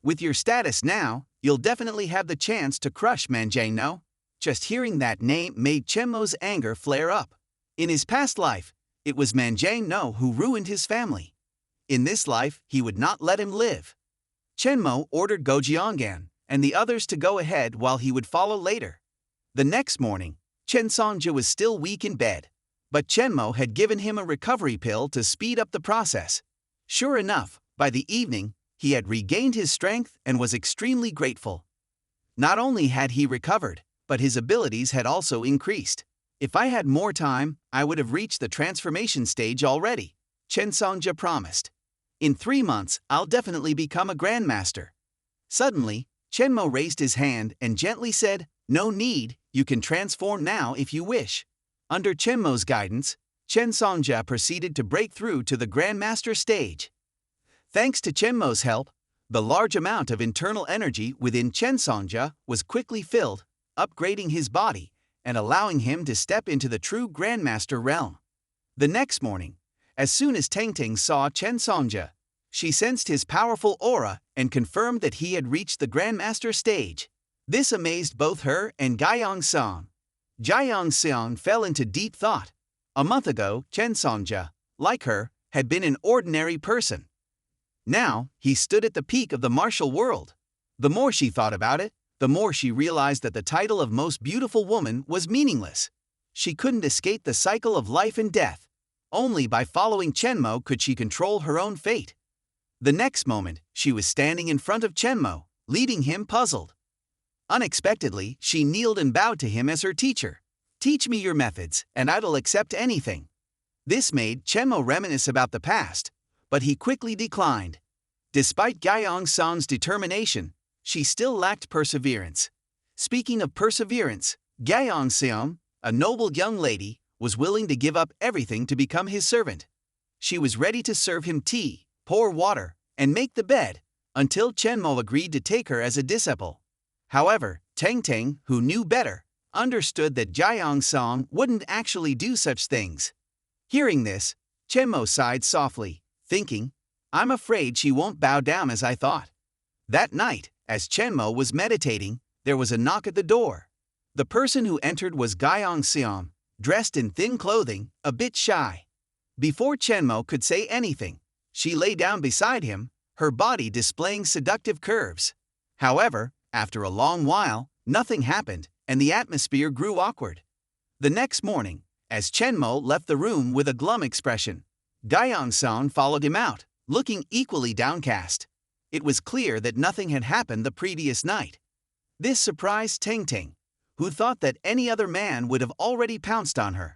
"With your status now, you'll definitely have the chance to crush Manjang No." Just hearing that name made Chen Mo's anger flare up. In his past life, it was Manjang No who ruined his family. In this life, he would not let him live. Chen Mo ordered Go Jiangan and the others to go ahead while he would follow later. The next morning, Chen Sonja was still weak in bed, but Chen Mo had given him a recovery pill to speed up the process. Sure enough, by the evening, he had regained his strength and was extremely grateful. Not only had he recovered, but his abilities had also increased. "If I had more time, I would have reached the transformation stage already," Chen Sonja promised. "In 3 months, I'll definitely become a grandmaster." Suddenly, Chen Mo raised his hand and gently said, "No need, you can transform now if you wish." Under Chen Mo's guidance, Chen Sonja proceeded to break through to the Grandmaster stage. Thanks to Chen Mo's help, the large amount of internal energy within Chen Sonja was quickly filled, upgrading his body and allowing him to step into the true Grandmaster realm. The next morning, as soon as Tengting saw Chen Sonja, she sensed his powerful aura and confirmed that he had reached the Grandmaster stage. This amazed both her and Gaiyang Song. Jiang Xiang fell into deep thought. A month ago, Chen Sonja, like her, had been an ordinary person. Now, he stood at the peak of the martial world. The more she thought about it, the more she realized that the title of most beautiful woman was meaningless. She couldn't escape the cycle of life and death. Only by following Chen Mo could she control her own fate. The next moment, she was standing in front of Chen Mo, leaving him puzzled. Unexpectedly, she kneeled and bowed to him as her teacher. "Teach me your methods, and I'll accept anything." This made Chen Mo reminisce about the past, but he quickly declined. Despite Gaiyang San's determination, she still lacked perseverance. Speaking of perseverance, Gaiyang Xiang, a noble young lady, was willing to give up everything to become his servant. She was ready to serve him tea, pour water, and make the bed, until Chen Mo agreed to take her as a disciple. However, Tengting, who knew better, understood that Jiang Song wouldn't actually do such things. Hearing this, Chen Mo sighed softly, thinking, "I'm afraid she won't bow down as I thought." That night, as Chen Mo was meditating, there was a knock at the door. The person who entered was Gaiyang Xiang, dressed in thin clothing, a bit shy. Before Chen Mo could say anything, she lay down beside him, her body displaying seductive curves. However, after a long while, nothing happened, and the atmosphere grew awkward. The next morning, as Chen Mo left the room with a glum expression, Gaiyang Song followed him out, looking equally downcast. It was clear that nothing had happened the previous night. This surprised Tengting, who thought that any other man would have already pounced on her.